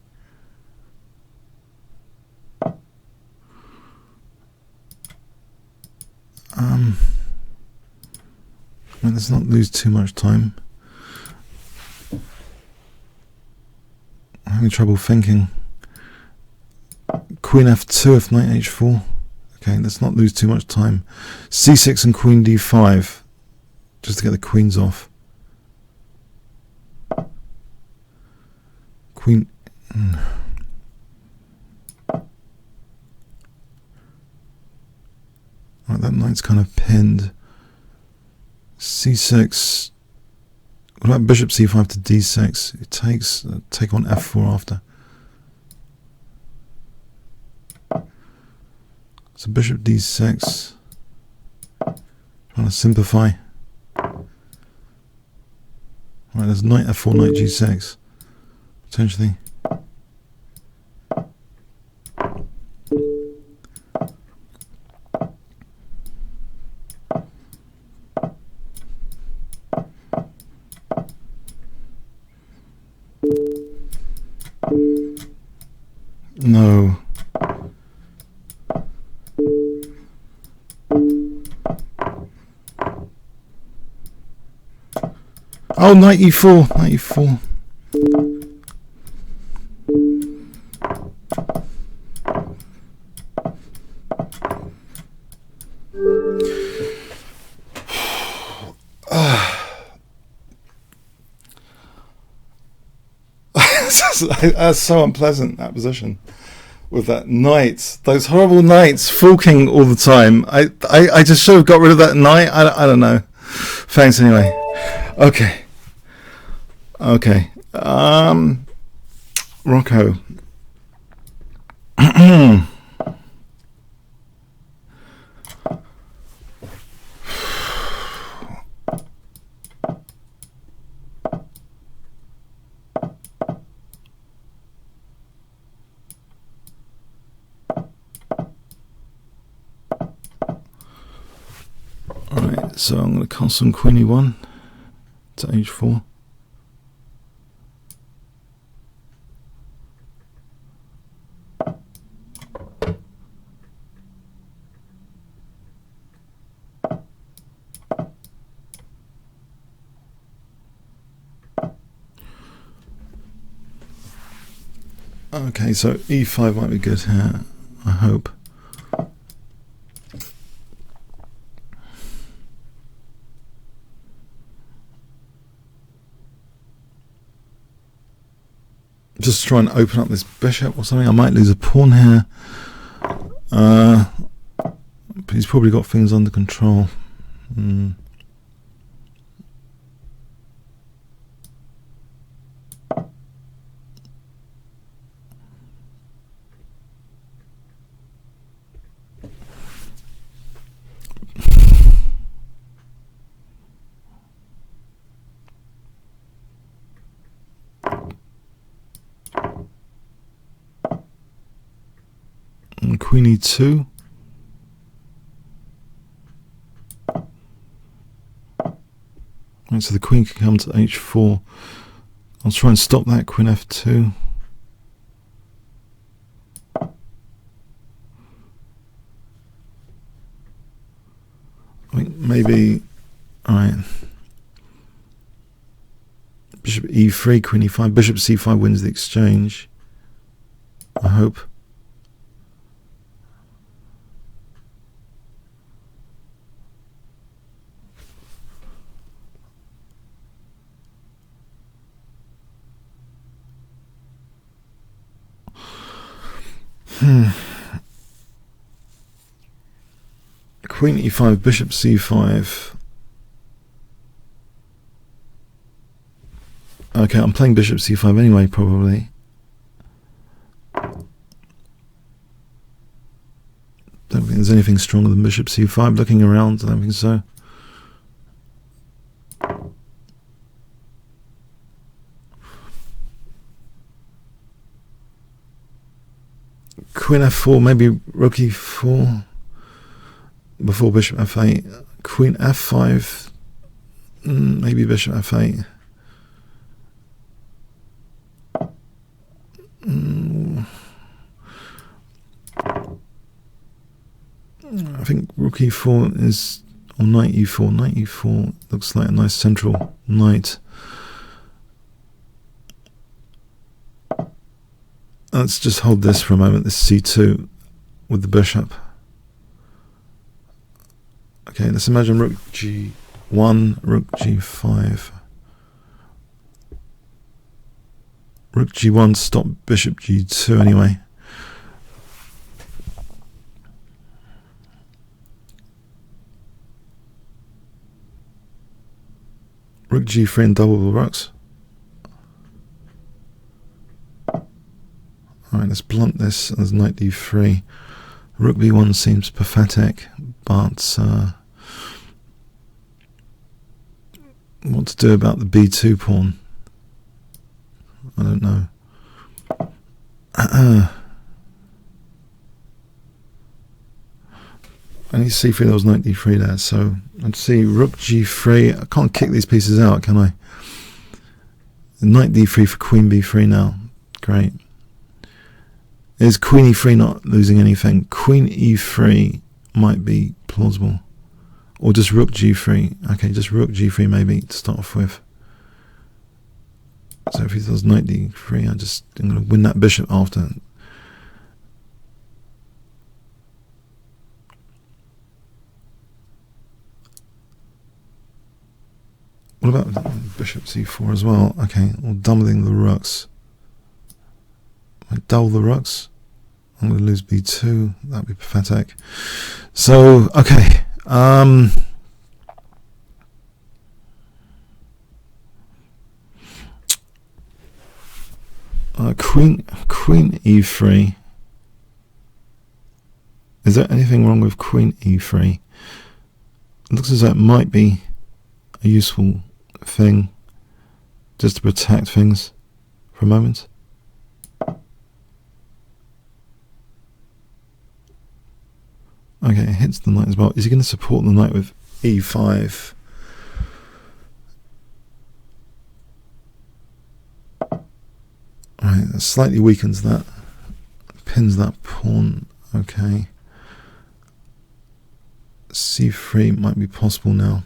Let's not lose too much time. I'm having trouble thinking. Queen f2 if knight h4. Okay, let's not lose too much time. c6 and queen d5, just to get the queens off. Queen. Right, that knight's kind of pinned. c6. What about bishop c5 to d6? It takes take on f4 after. So bishop d6. Trying to simplify. Right, there's knight f4, knight g6. Potentially. No. Oh, knight e4, knight e4. That's so unpleasant, that position. With that knight, those horrible knights forking all the time. I just should have got rid of that knight. I don't know. Thanks anyway. Okay. Rocco. Alright, so I'm going to castle queen e1 to h4. Okay, so e5 might be good here, I hope. Just try and open up this bishop or something. I might lose a pawn here. But he's probably got things under control. queen e2. Right, so the queen can come to h4. I'll try and stop that. Queen f2. I think maybe, alright. Bishop e3, queen e5. Bishop c5 wins the exchange, I hope. Queen e5, bishop c5. Okay, I'm playing bishop c5 anyway, probably. Don't think there's anything stronger than bishop c5. Looking around, I don't think so. Queen f4, maybe rook e4 before bishop f8. Queen f5, maybe bishop f8. I think rook e4 is, or knight e4. Knight e4 looks like a nice central knight. Let's just hold this for a moment, this c2 with the bishop. Okay, let's imagine rook g1, rook g5. Rook g1 stop bishop g2 anyway. Rook g3 and double the rooks. Alright, let's blunt this as knight d3. Rook b1 seems pathetic, but what to do about the b2 pawn? I don't know. I need c3, there was knight d3 there, so let's see, rook g3. I can't kick these pieces out, can I? Knight d3 for queen b3 now. Great. Is queen e3 not losing anything? Queen e3 might be plausible. Or just rook g3. Okay, just rook g3 maybe to start off with. So if he does knight d3, I'm going to win that bishop after. What about bishop c4 as well? Okay, well, doubling the rooks. I double the rooks. I'm going to lose b2. That'd be pathetic. So, okay. Queen e3. Is there anything wrong with queen e3? It looks as though it might be a useful thing just to protect things for a moment. Okay, it hits the knight as well. Is he going to support the knight with e5? Right, that slightly weakens that. Pins that pawn. Okay. c3 might be possible now.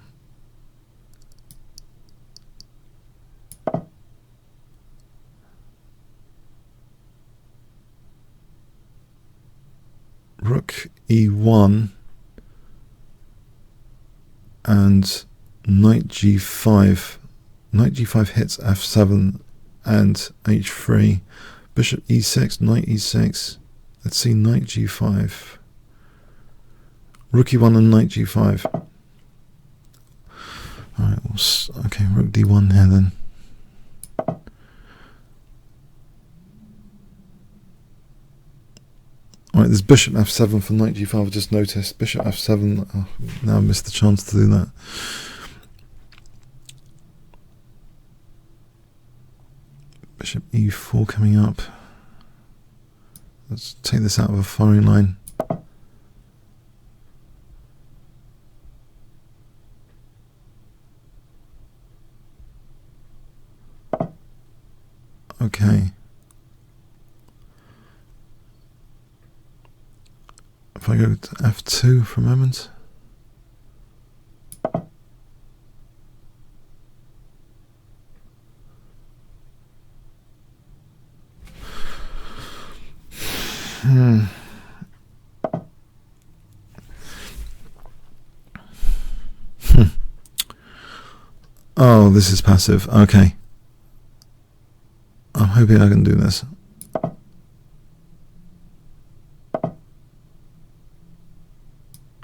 Rook e1 and knight g5. Knight g5 hits f7 and h3. Bishop e6, knight e6. Let's see, knight g5. Rook e1 and knight g5. Alright, okay, rook d1 here then. Alright, there's bishop f7 for knight g5, I've just noticed. Bishop f7, oh, now I missed the chance to do that. Bishop e4 coming up. Let's take this out of a firing line. Okay. If I go to f2 for a moment. Oh, this is passive. Okay. I'm hoping I can do this.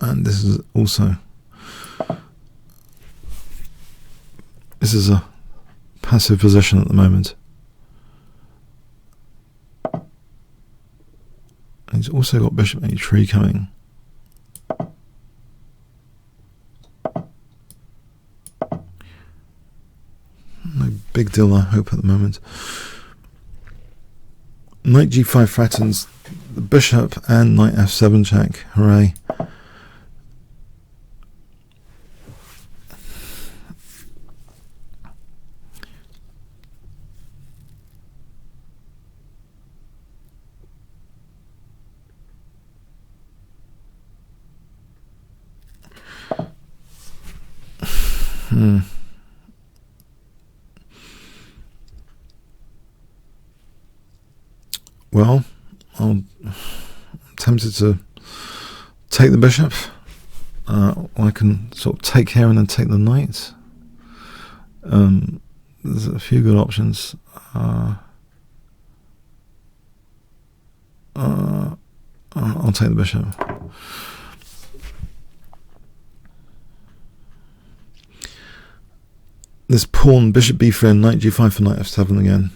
And this is also... This is a passive position at the moment. And he's also got bishop h3 coming. No big deal, I hope, at the moment. Knight g5 threatens the bishop and knight f7 check. Hooray. Well, I'm tempted to take the bishop. Or I can sort of take here and then take the knight. There's a few good options. I'll take the bishop. This pawn, bishop b3 and knight g5 for knight f7 again.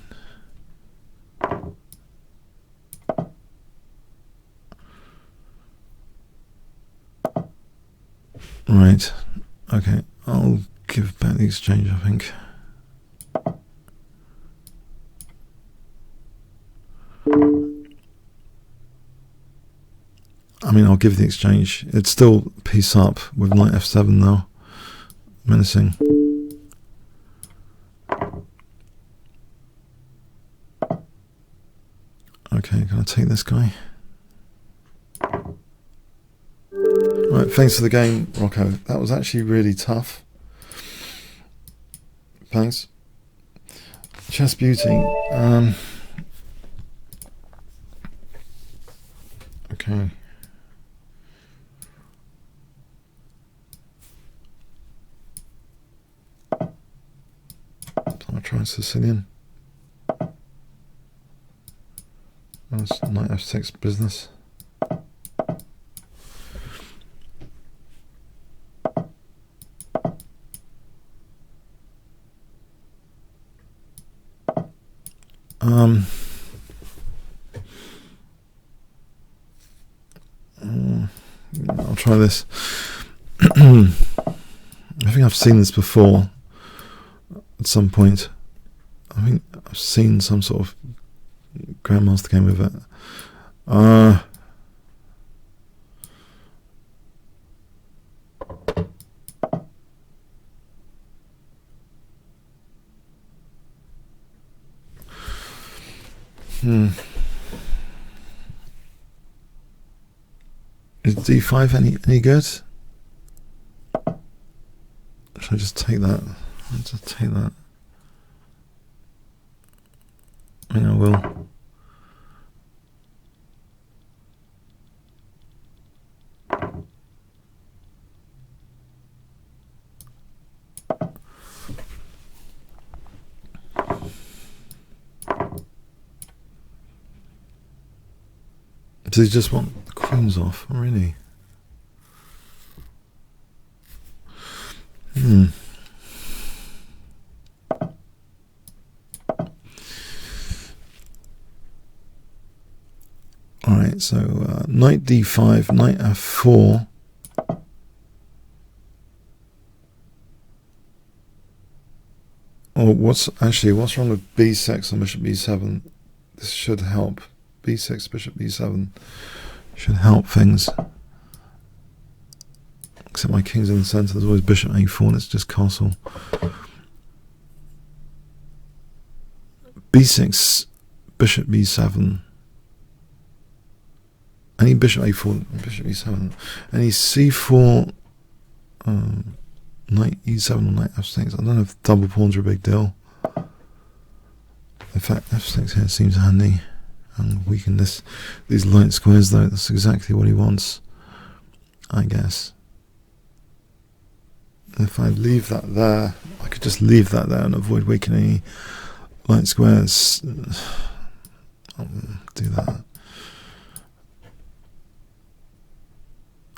Right, okay, I'll give back the exchange, I think. I mean, I'll give the exchange. It's still piece up with knight f7 though. Menacing. Okay, can I take this guy? Right, thanks for the game, Rocco. That was actually really tough. Thanks. Chess Beauty. Okay. I'll try Sicilian. That's knight f6 business. I'll try this. I think I've seen this before at some point. I think I've seen some sort of Grandmaster game with it. Is d5 any good? Should I just take that? I'll just take that. I mean, I will. Does he just want the queens off? Really? Alright, so knight d5, knight f4. Oh, what's wrong with b6 and bishop b7? This should help. b6, bishop b7 should help things. Except my king's in the centre. There's always bishop a4 and it's just castle. b6, bishop b7. Any bishop a4, bishop e7. Any c4, knight e7 or knight f6. I don't know if double pawns are a big deal. In fact, f6 here seems handy. And weaken these light squares though. That's exactly what he wants, I guess. If I leave that there, I could just leave that there and avoid weakening any light squares. I'll do that.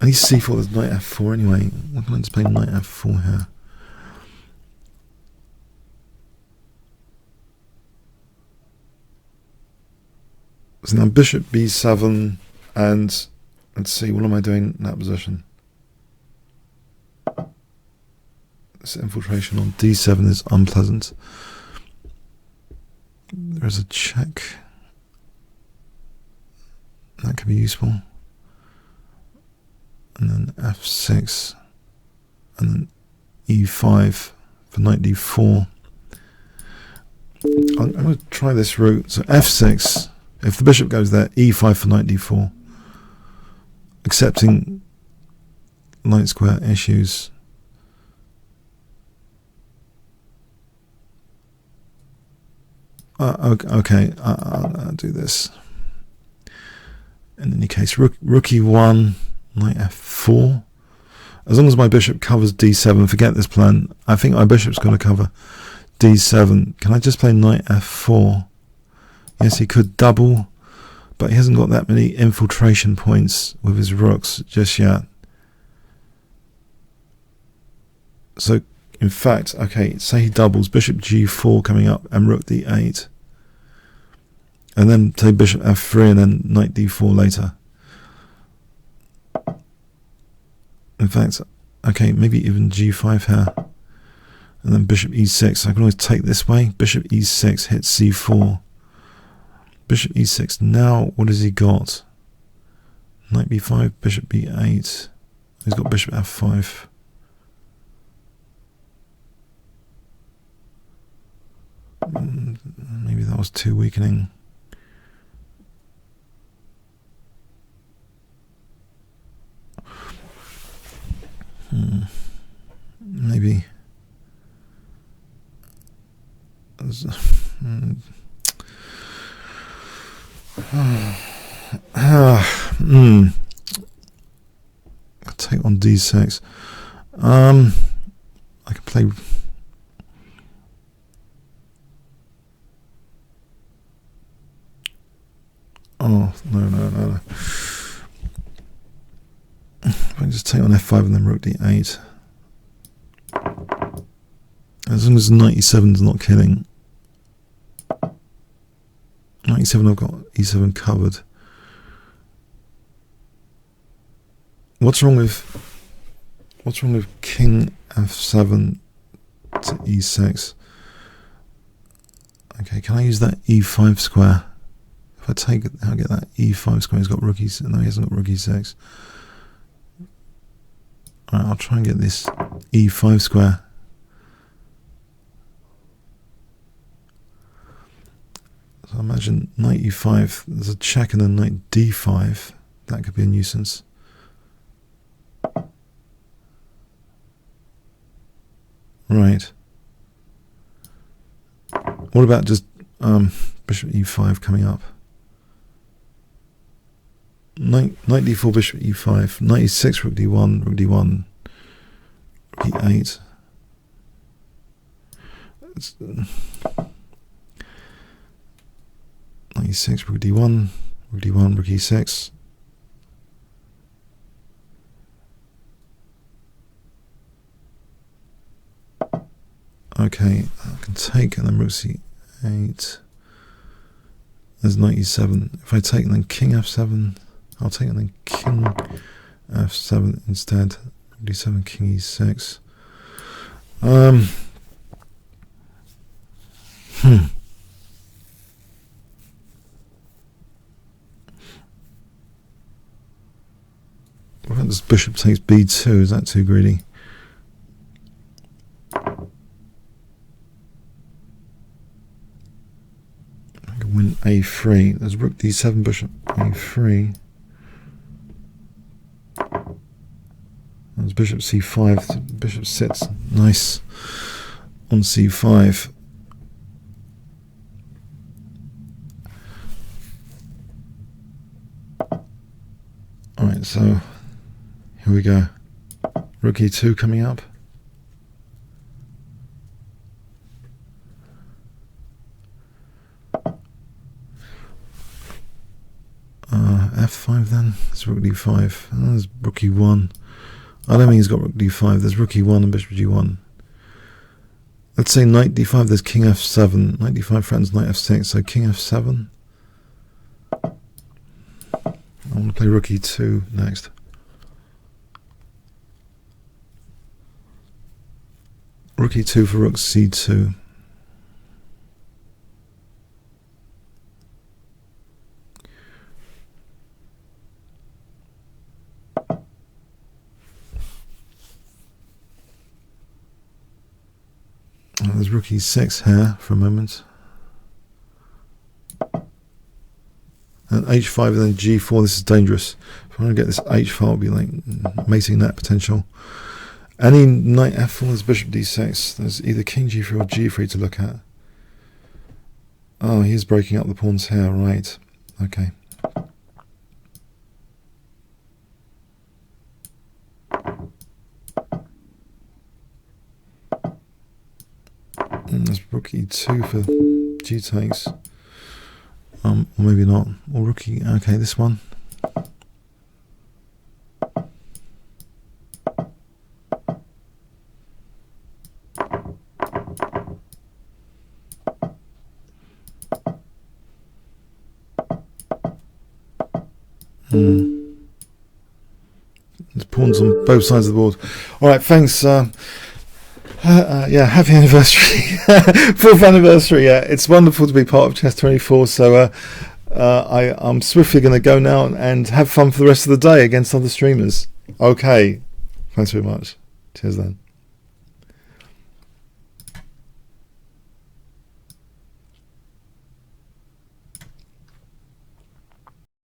I need c4, there's knight f4 anyway. Why can't I just play knight f4 here? So now bishop b7, and let's see, what am I doing in that position? This infiltration on d7 is unpleasant. There's a check. That could be useful. And then f6, and then e5 for knight d4. I'm going to try this route. So f6, if the bishop goes there, e5 for knight d4. Accepting light square issues. Okay, I'll do this. In any case, rook e1, knight f4. As long as my bishop covers d7, forget this plan. I think my bishop's got to cover d7. Can I just play knight f4? Yes, he could double, but he hasn't got that many infiltration points with his rooks just yet. So, in fact, okay, say he doubles, bishop g4 coming up and rook d8. And then say bishop f3 and then knight d4 later. In fact, okay, maybe even g5 here. And then bishop e6. I can always take this way. Bishop e6 hits c4. Bishop e6. Now, what has he got? Knight b5, bishop b8. He's got bishop f5. Maybe that was too weakening. Maybe. I'll take on d6. I can play. Oh, no. If I can just take on f5 and then rook d8. As long as knight e7 is not killing. Knight e7, I've got e7 covered. What's wrong with king f7 to e6? Okay, can I use that e5 square? If I take it, I'll get that e5 square. He's got rook e6. No, he hasn't got rook e6. Alright, I'll try and get this e5 square. So I imagine knight e5, there's a check and then knight d5. That could be a nuisance. Right. What about just bishop e5 coming up? Knight d4, bishop e5, knight e6, rook d1, rook d1, rook e8. Knight e6, rook d1, rook d1, rook e6. Okay, I can take and then rook c8. There's knight e7. If I take and then king f7, I'll take and then king f7 instead. d7, king e6. What about this bishop takes b2? Is that too greedy? win a3. There's rook d7, bishop a3. There's bishop c5. Bishop sits nice on c5. Alright, so here we go. Rook e2 coming up. F5 then. It's rook d5. Oh, there's rook e1. I don't think he's got rook d5. There's rook e1 and bishop g1. Let's say knight d5. There's king f7. Knight d5 threatens knight f6. So king f7. I want to play rook e2 next. Rook e2 for rook c2. There's rook e6 here for a moment. And h5 and then g4. This is dangerous. If I want to get this h file, it'll be like mating net potential. Any knight f4, there's bishop d6. There's either king g3 or g3 to look at. Oh, he's breaking up the pawns here, right. Okay. And there's rook e2 for g takes. Or maybe not. Or rook e... Okay, this one. There's pawns on both sides of the board. Alright, thanks. Yeah, happy anniversary. 4th anniversary. Yeah, it's wonderful to be part of chess24. So I'm swiftly going to go now and have fun for the rest of the day against other streamers. Okay, thanks very much. Cheers then.